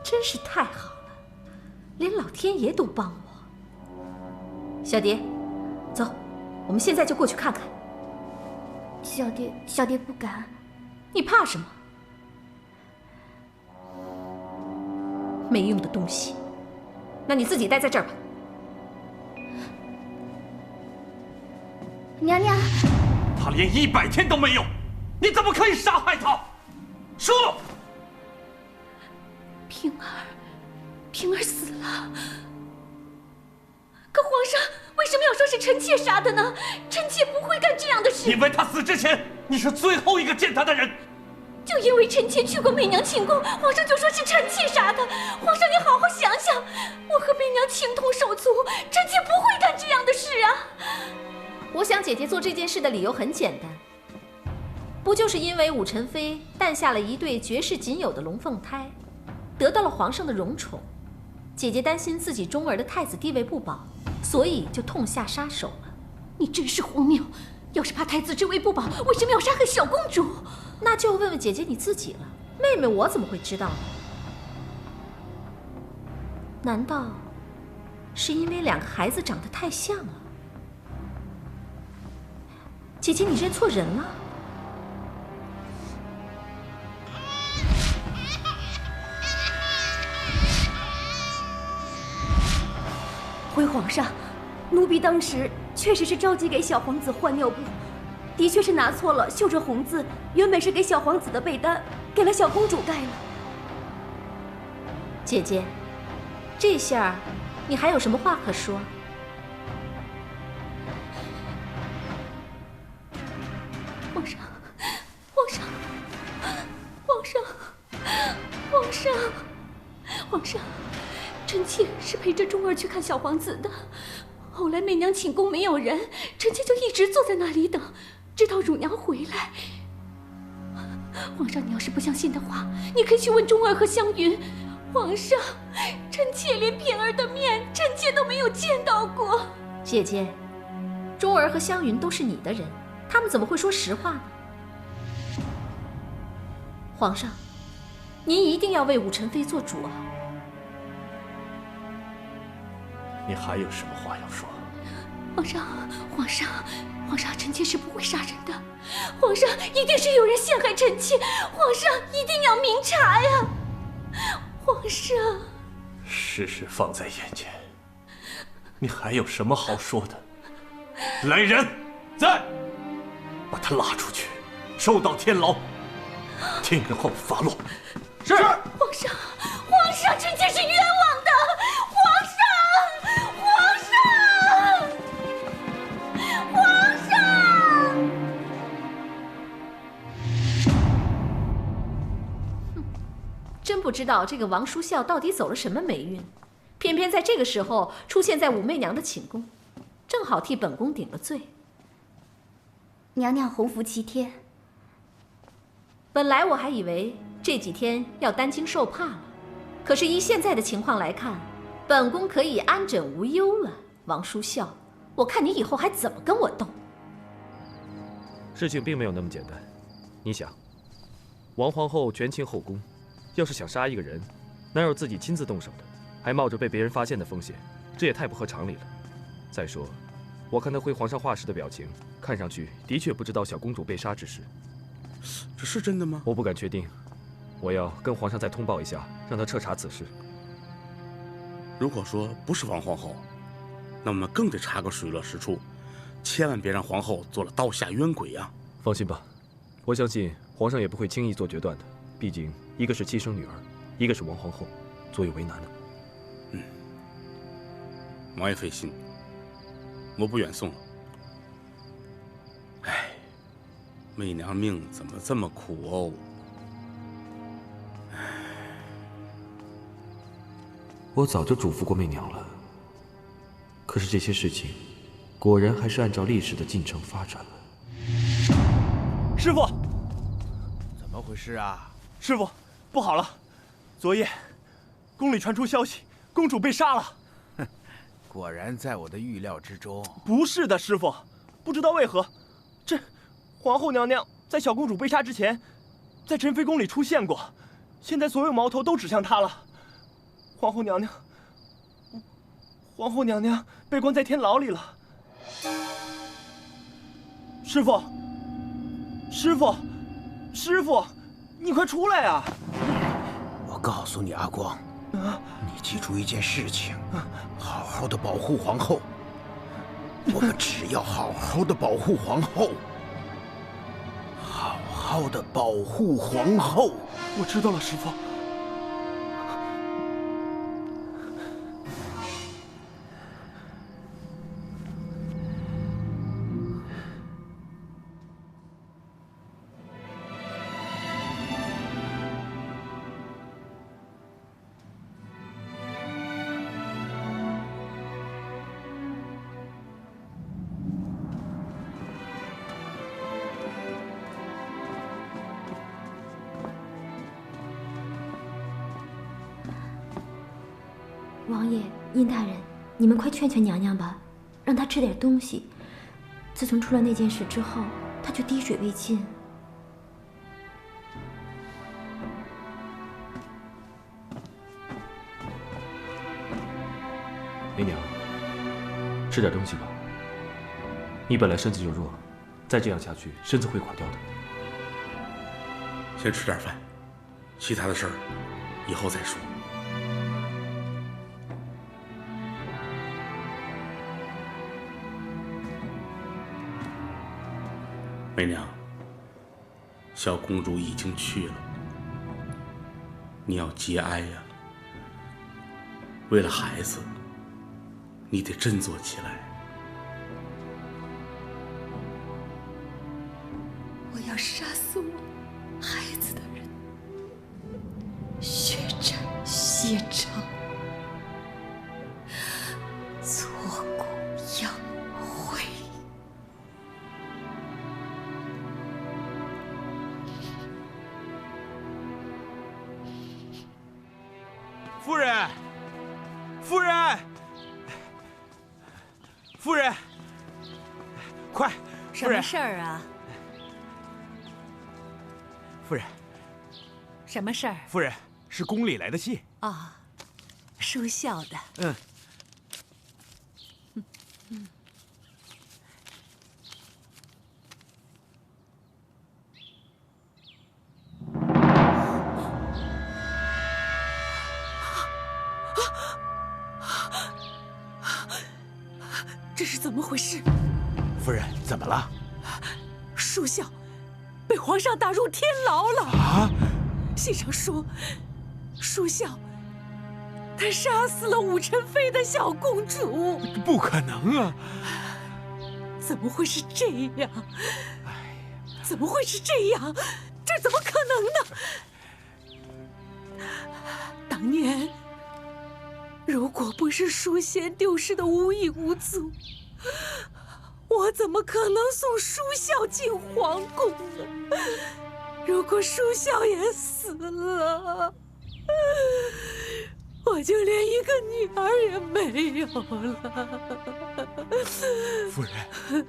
真是太好了，连老天爷都帮我。小蝶，走，我们现在就过去看看。小蝶不敢。你怕什么？没用的东西。那你自己待在这儿吧。娘娘，他连100天都没有，你怎么可以杀害他？说！平儿死了。可皇上为什么要说是臣妾杀的呢？臣妾不会干这样的事。因为他死之前，你是最后一个见他的人。就因为臣妾去过媚娘寝宫，皇上就说是臣妾杀的。皇上，你好好想想，我和媚娘情同手足，臣妾不会干这样的事啊。我想姐姐做这件事的理由很简单，不就是因为武宸妃诞下了一对绝世仅有的龙凤胎，得到了皇上的荣宠。姐姐担心自己中儿的太子地位不保，所以就痛下杀手了。你真是荒谬！要是怕太子之位不保，为什么要杀害小公主？那就问问姐姐你自己了，妹妹我怎么会知道呢？难道是因为2个孩子长得太像了？姐姐，你认错人了。回皇上，奴婢当时确实是着急给小皇子换尿布，的确是拿错了绣着红字，原本是给小皇子的被单，给了小公主盖了。姐姐，这下你还有什么话可说？皇上，皇上，皇上，皇上，皇上，臣妾是陪着中儿去看小皇子的。后来媚娘寝宫没有人，臣妾就一直坐在那里等，直到乳娘回来。皇上，你要是不相信的话，你可以去问中儿和湘云。皇上，臣妾连平儿的面，臣妾都没有见到过。姐姐，中儿和湘云都是你的人，他们怎么会说实话呢？皇上，您一定要为武宸妃做主啊！你还有什么话要说？皇上，皇上，皇上，臣妾是不会杀人的。皇上，一定是有人陷害臣妾，皇上一定要明察呀！皇上，事实放在眼前，你还有什么好说的？来人，在，把他拉出去，受到天牢，听日后发落。是。皇上，皇上，臣妾是冤枉的。皇上，皇上，皇上。真不知道这个王叔孝到底走了什么霉运，偏偏在这个时候出现在武媚娘的寝宫，正好替本宫顶了罪。娘娘洪福齐天。本来我还以为这几天要担惊受怕了，可是依现在的情况来看，本宫可以安枕无忧了。王叔孝，我看你以后还怎么跟我斗？事情并没有那么简单。你想，王皇后权倾后宫，要是想杀一个人，哪有自己亲自动手的，还冒着被别人发现的风险？这也太不合常理了。再说，我看她回皇上画时的表情，看上去的确不知道小公主被杀之事。这是真的吗？我不敢确定，我要跟皇上再通报一下，让他彻查此事。如果说不是王皇后，那么更得查个水落石出，千万别让皇后做了刀下冤鬼啊！放心吧，我相信皇上也不会轻易做决断的。毕竟一个是亲生女儿，一个是王皇后，左右为难呢。王爷费心，我不远送了。唉，媚娘命怎么这么苦哦？我早就嘱咐过媚娘了，可是这些事情，果然还是按照历史的进程发展了。师傅，怎么回事啊？师傅，不好了！昨夜，宫里传出消息，公主被杀了。哼，果然在我的预料之中。不是的，师傅，不知道为何，这皇后娘娘在小公主被杀之前，在珍妃宫里出现过，现在所有矛头都指向她了。皇后娘娘被关在天牢里了。师傅，师傅，师傅，你快出来呀！我告诉你，阿光，你记住一件事情，好好的保护皇后。我们只要好好的保护皇后，好好的保护皇后。我知道了，师傅。王爷、殷大人，你们快劝劝娘娘吧，让她吃点东西。自从出了那件事之后，她就滴水未进。媚娘，吃点东西吧。你本来身子就弱，再这样下去，身子会垮掉的。先吃点饭，其他的事儿以后再说。媚娘，小公主已经去了，你要节哀呀。为了孩子，你得振作起来。我要杀死我孩子的人，血债血偿，挫骨扬灰。夫人，夫人，夫人，快！什么事儿啊？夫人，什么事儿？夫人，是宫里来的信。啊，书孝的。嗯。这是怎么回事？夫人，怎么了？书孝被皇上打入天牢了。啊！信上说，书孝他杀死了武宸妃的小公主。不可能啊！怎么会是这样？怎么会是这样？这怎么可能呢？当年，如果不是淑贤丢失的无影无踪，我怎么可能送淑孝进皇宫呢？如果淑孝也死了，我就连一个女儿也没有了。夫人，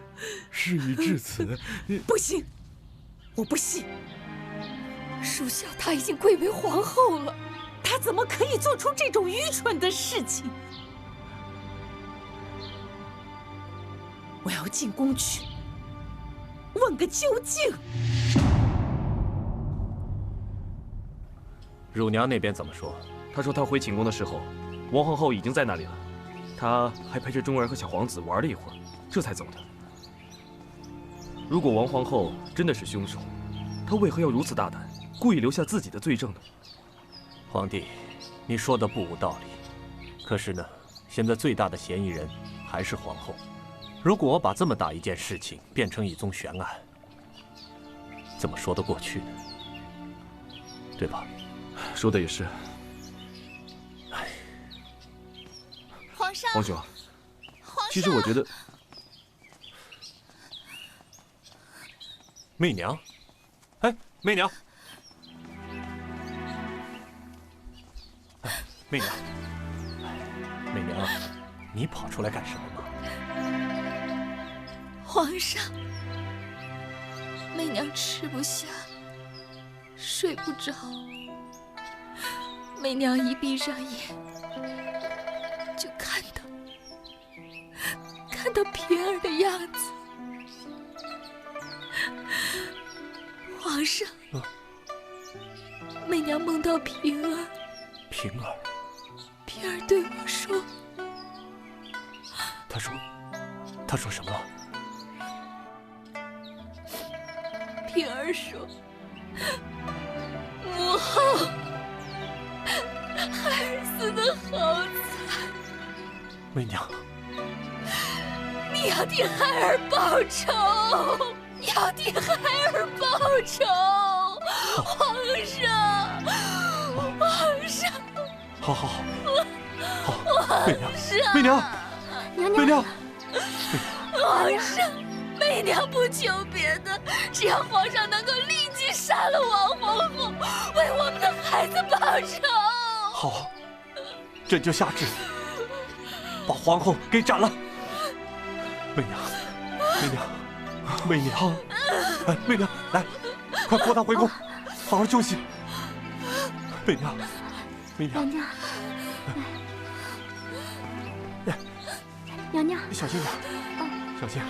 事已至此，不行，我不信。淑孝她已经贵为皇后了，她怎么可以做出这种愚蠢的事情？我要进宫去，问个究竟。乳娘那边怎么说？她说她回寝宫的时候，王皇后已经在那里了，她还陪着钟儿和小皇子玩了一会儿，这才走的。如果王皇后真的是凶手，她为何要如此大胆，故意留下自己的罪证呢？皇帝，你说的不无道理。可是呢，现在最大的嫌疑人还是皇后。如果我把这么大一件事情变成一宗悬案，怎么说得过去呢？对吧？说的也是。皇上，皇兄，其实我觉得，媚娘，哎，媚娘，媚娘，媚娘，你跑出来干什么嘛？皇上，媚娘吃不下，睡不着。媚娘一闭上眼，就看到平儿的样子。皇上，媚娘梦到平儿。平儿，平儿对我说，她说什么？平儿说，母后，孩儿死得好惨。媚娘，你要替孩儿报仇，你要替孩儿报仇，皇上，皇上。好，媚娘，媚娘，媚娘，皇上，媚娘不求别的，只要皇上能够立即杀了王皇后，为我们的孩子报仇。好，朕就下旨，把皇后给斩了。媚娘，媚娘，哎，媚娘，来，快扶她回宫，好好休息。媚娘，娘娘，娘娘，小心点，小心。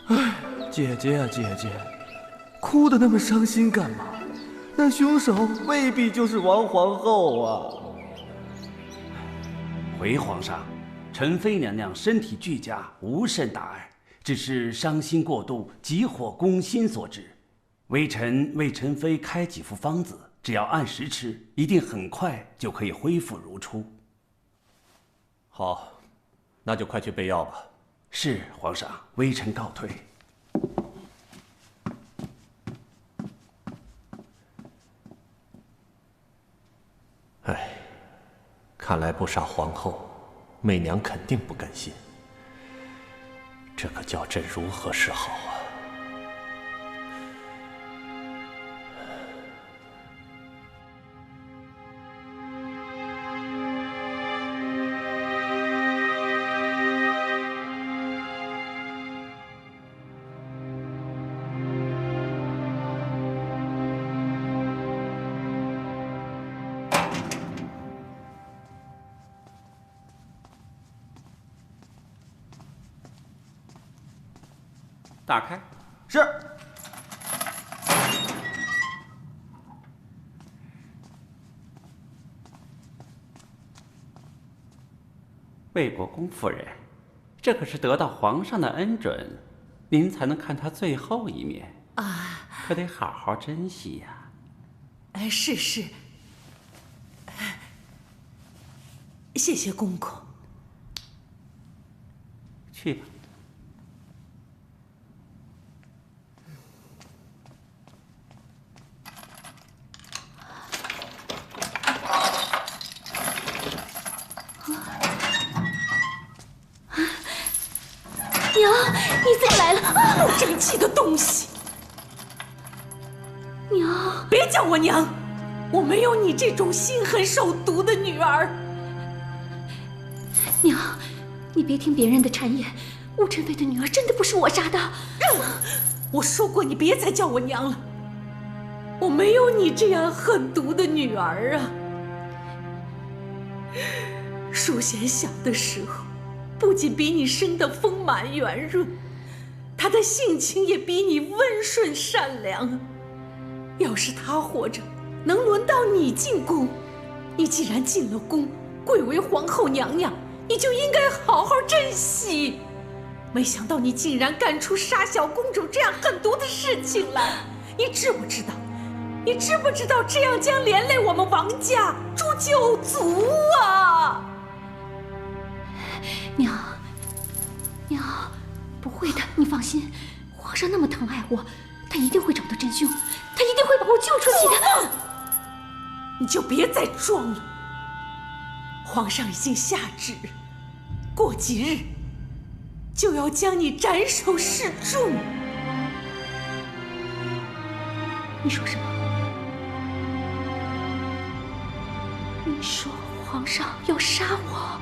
哎，姐姐啊，姐姐，哭得那么伤心干嘛？那凶手未必就是王皇后啊！回皇上，陈妃娘娘身体俱佳，无甚大碍，只是伤心过度，急火攻心所致。微臣为陈妃开几副方子，只要按时吃，一定很快就可以恢复如初。好，那就快去备药吧。是皇上，微臣告退。哎，看来不杀皇后，媚娘肯定不甘心。这可叫朕如何是好啊？打开。是。魏国公夫人，这可是得到皇上的恩准，您才能看他最后一面啊，可得好好珍惜呀。哎，是，谢谢公公。去吧。娘，你怎么来了？不争气的东西！娘，别叫我娘，我没有你这种心狠手毒的女儿。娘，你别听别人的谗言，吴晨飞的女儿真的不是我杀的。我说过，你别再叫我娘了。我没有你这样狠毒的女儿啊。淑贤小的时候，不仅比你生得丰满圆润，她的性情也比你温顺善良。要是她活着，能轮到你进宫，你既然进了宫，贵为皇后娘娘，你就应该好好珍惜。没想到你竟然干出杀小公主这样狠毒的事情来，你知不知道？你知不知道这样将连累我们王家诛九族啊？娘，不会的，你放心，皇上那么疼爱我，他一定会找到真凶，他一定会把我救出去的。你就别再装了，皇上已经下旨，过几日就要将你斩首示众。你说什么？你说皇上要杀我？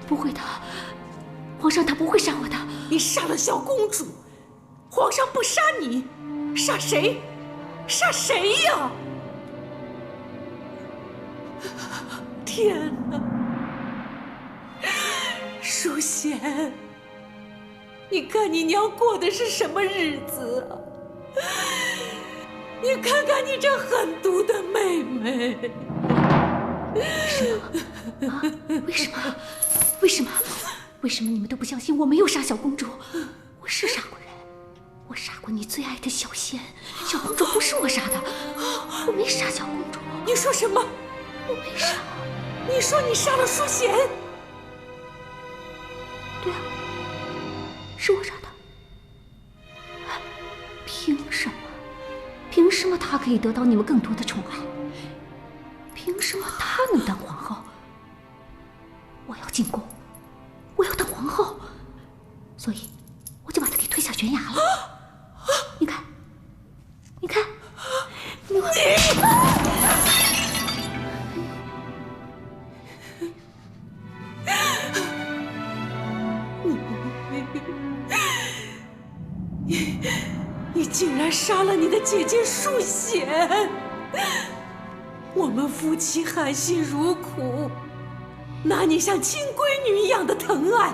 不会的，皇上他不会杀我的。你杀了小公主，皇上不杀你，杀谁？杀谁呀？天哪！淑贤，你看你娘过的是什么日子啊？你看看你这狠毒的妹妹。为什么你们都不相信我没有杀小公主？我是杀过人，我杀过你最爱的小仙。小公主不是我杀的，我没杀小公主。你说什么？我没杀。你说你杀了淑贤？对啊，是我杀的。凭什么？凭什么她可以得到你们更多的宠爱？凭什么她能当皇后？我要进宫，我要当皇后，所以我就把她给推下悬崖了。你看，你看，你。你竟然杀了你的姐姐淑贤！我们夫妻含辛茹苦，拿你像亲闺女一样的疼爱，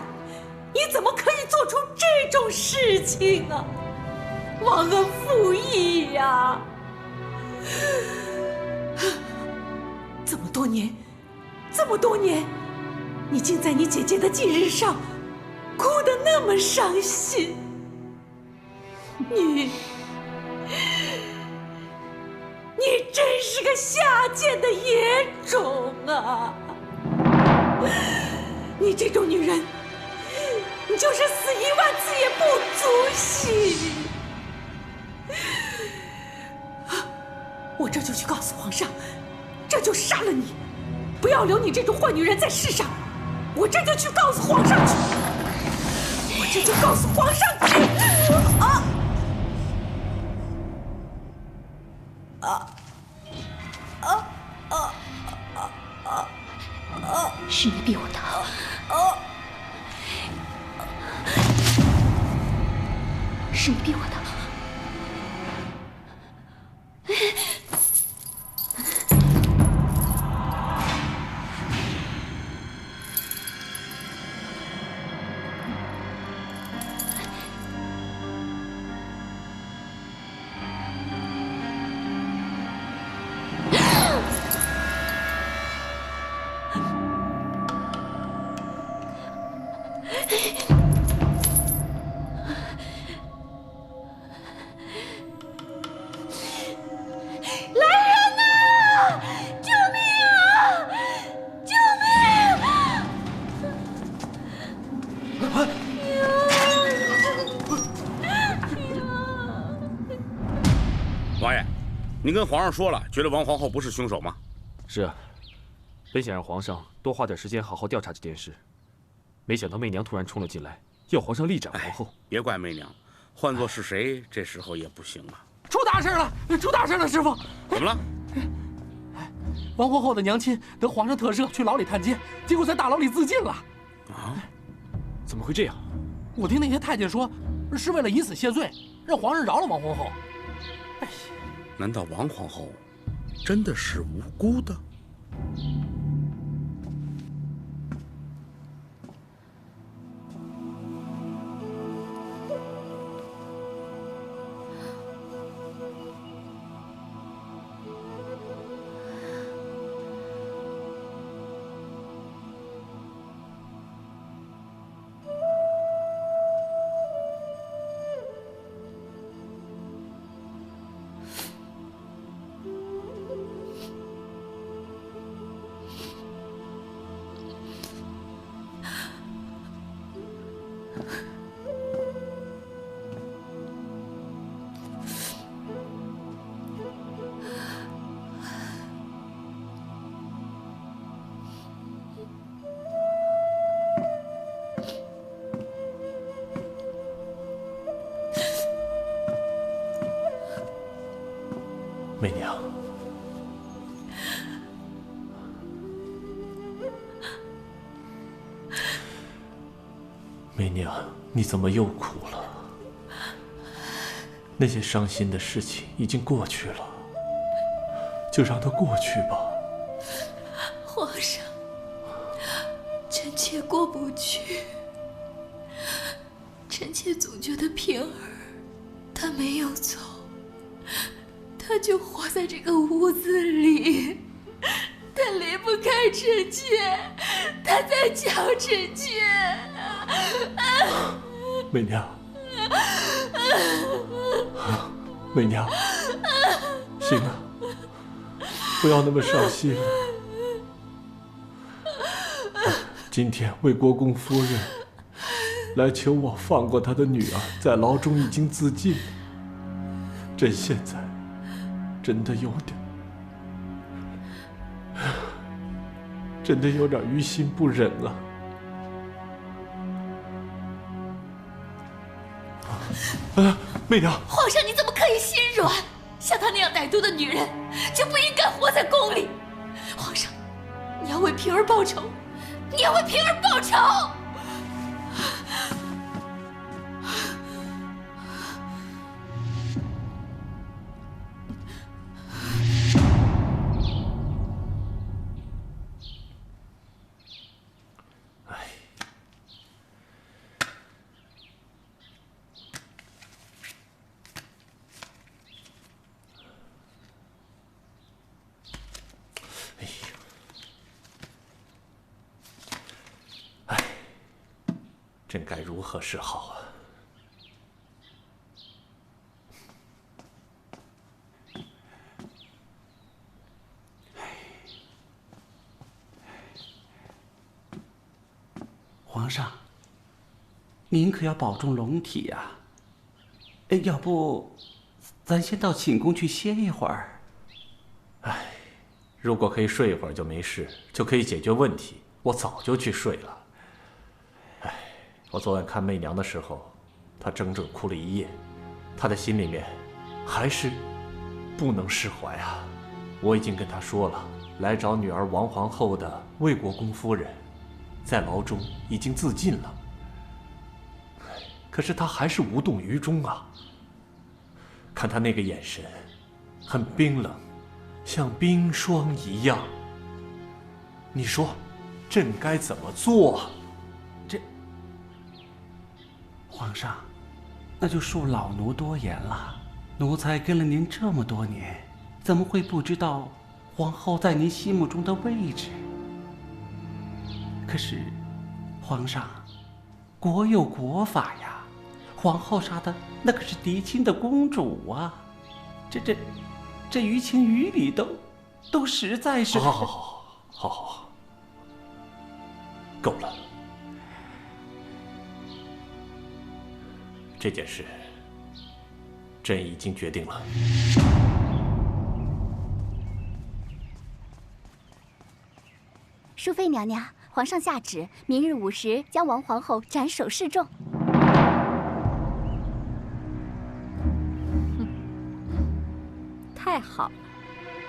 你怎么可以做出这种事情啊？忘恩负义呀！这么多年，你竟在你姐姐的忌日上哭得那么伤心。你真是个下贱的野种啊！你这种女人，你就是死10000次也不足惜。我这就去告诉皇上，这就杀了你，不要留你这种坏女人在世上。我这就去告诉皇上去，我这就告诉皇上去。是你逼我的。是你逼我的。你跟皇上说了，觉得王皇后不是凶手吗？是啊，本想让皇上多花点时间好好调查这件事，没想到媚娘突然冲了进来，要皇上力斩皇后。别怪媚娘，换做是谁，这时候也不行啊。出大事了！出大事了，师傅！怎么了？王皇后的娘亲得皇上特赦去牢里探监，结果在大牢里自尽了。啊？怎么会这样？我听那些太监说，是为了以死谢罪，让皇上饶了王皇后。哎。难道王皇后真的是无辜的？媚娘，媚娘，你怎么又哭了？那些伤心的事情已经过去了，就让它过去吧。皇上，臣妾过不去。臣妾总觉得平儿，她没有走，她就活在这个屋子里，她离不开臣妾，她在叫臣妾。媚娘，媚娘，行了，不要那么伤心了。今天魏国公夫人来求我放过她的女儿，在牢中已经自尽了。朕现在真的有点于心不忍了。媚娘，皇上，你怎么可以心软？像她那样歹毒的女人，就不应该活在宫里。皇上，你要为平儿报仇，你要为平儿报仇！朕该如何是好啊？皇上，您可要保重龙体呀。要不，咱先到寝宫去歇一会儿。如果可以睡一会儿就没事，就可以解决问题，我早就去睡了。我昨晚看媚娘的时候，她整整哭了一夜，她的心里面还是不能释怀啊。我已经跟她说了，来找女儿王皇后的魏国公夫人，在牢中已经自尽了。可是她还是无动于衷啊。看她那个眼神，很冰冷，像冰霜一样。你说，朕该怎么做？皇上，那就恕老奴多言了。奴才跟了您这么多年，怎么会不知道皇后在您心目中的位置？可是，皇上，国有国法呀，皇后杀的那可是嫡亲的公主啊，这于情于理都实在是……好，够了。这件事，朕已经决定了。淑妃娘娘，皇上下旨，明日午时将王皇后斩首示众。太好了！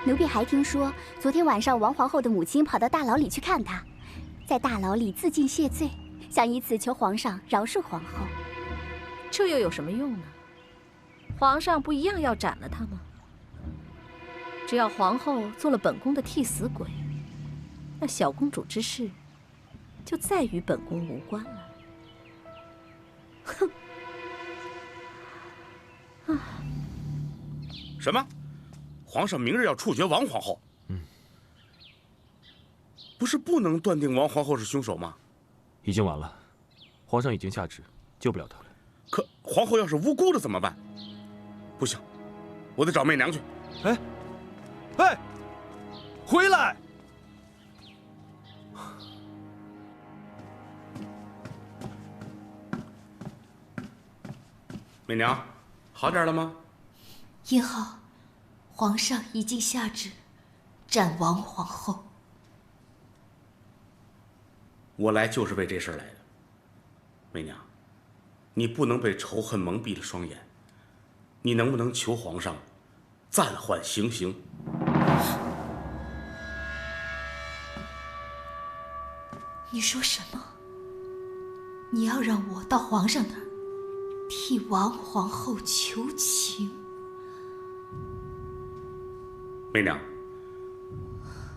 奴婢还听说，昨天晚上王皇后的母亲跑到大牢里去看她，在大牢里自尽谢罪，想以此求皇上饶恕皇后。这又有什么用呢？皇上不一样要斩了他吗？只要皇后做了本宫的替死鬼，那小公主之事就再与本宫无关了。哼！啊！什么？皇上明日要处决王皇后？不是不能断定王皇后是凶手吗？已经晚了，皇上已经下旨，救不了她了。可皇后要是无辜的怎么办？不行，我得找媚娘去。哎，回来！媚娘，好点了吗？殷浩，皇上已经下旨斩王皇后。我来就是为这事儿来的，媚娘。你不能被仇恨蒙蔽了双眼，你能不能求皇上暂缓行刑？你说什么？你要让我到皇上那儿替王皇后求情。媚娘，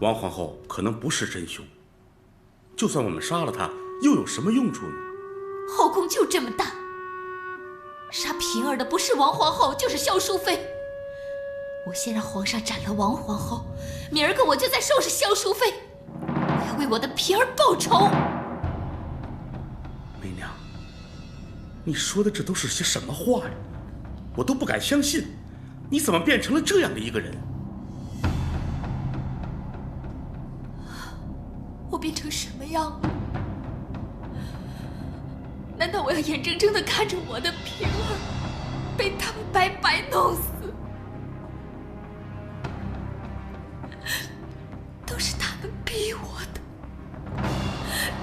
王皇后可能不是真凶，就算我们杀了她，又有什么用处呢？后宫就这么大，杀平儿的不是王皇后，就是萧淑妃。我先让皇上斩了王皇后，明儿个我就再收拾萧淑妃，我要为我的平儿报仇。媚娘，你说的这都是些什么话呀？我都不敢相信，你怎么变成了这样的一个人？我变成什么样了？难道我要眼睁睁地看着我的平儿被他们白白弄死？都是他们逼我的，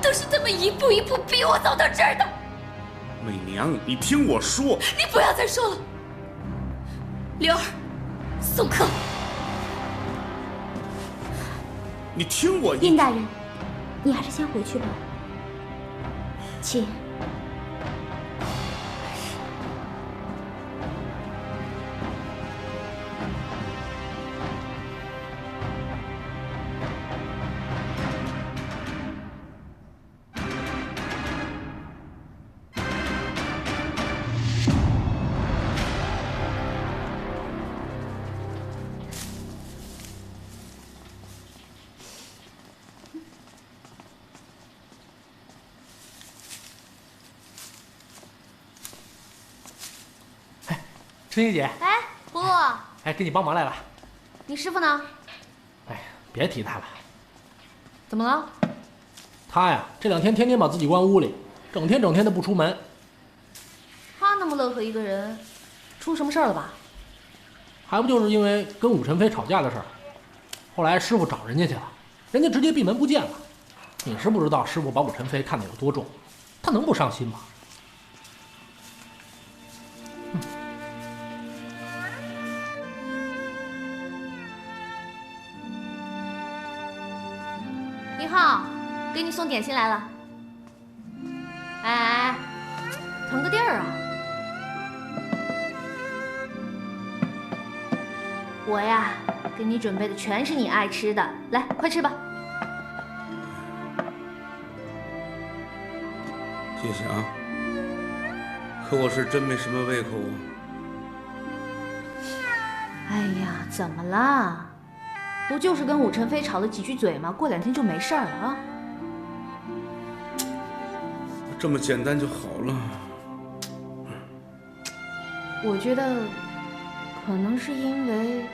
都是他们一步一步逼我走到这儿的。媚娘，你听我说。你不要再说了。灵儿，送客。你听我殷大人，你还是先回去吧。请。春怡姐，哎，葫芦，哎，给你帮忙来了。你师傅呢？哎，别提他了。怎么了？他呀，这2天天天把自己关屋里，整天的不出门。他那么乐呵一个人，出什么事儿了吧？还不就是因为跟武宸妃吵架的事儿。后来师傅找人家去了，人家直接闭门不见了。你是不知道师傅把武宸妃看得有多重，他能不伤心吗？一号，给你送点心来了。哎，腾个地儿啊！我呀，给你准备的全是你爱吃的，来，快吃吧。谢谢啊，可我是真没什么胃口啊。哎呀，怎么了？不就是跟武宸妃吵了几句嘴吗？过2天就没事儿了啊。这么简单就好了。我觉得，可能是因为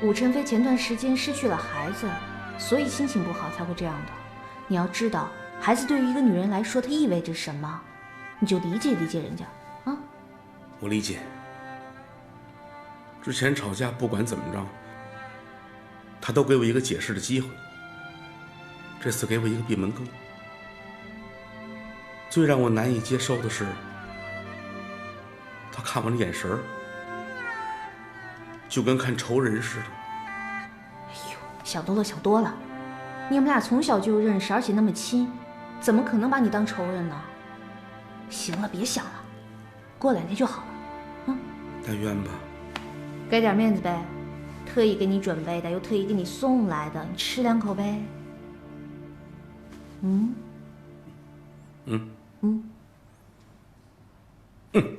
武宸妃前段时间失去了孩子，所以心情不好才会这样的。你要知道，孩子对于一个女人来说，它意味着什么，你就理解理解人家啊。我理解。之前吵架不管怎么着，他都给我一个解释的机会。这次给我一个闭门羹。最让我难以接受的是，他看我的眼神儿，就跟看仇人似的。哎呦，想多了想多了，你们俩从小就认识，而且那么亲，怎么可能把你当仇人呢？行了，别想了，过2天就好了。嗯，但愿吧。给点面子呗，特意给你准备的，又特意给你送来的，你吃2口呗。嗯。嗯。嗯。嗯。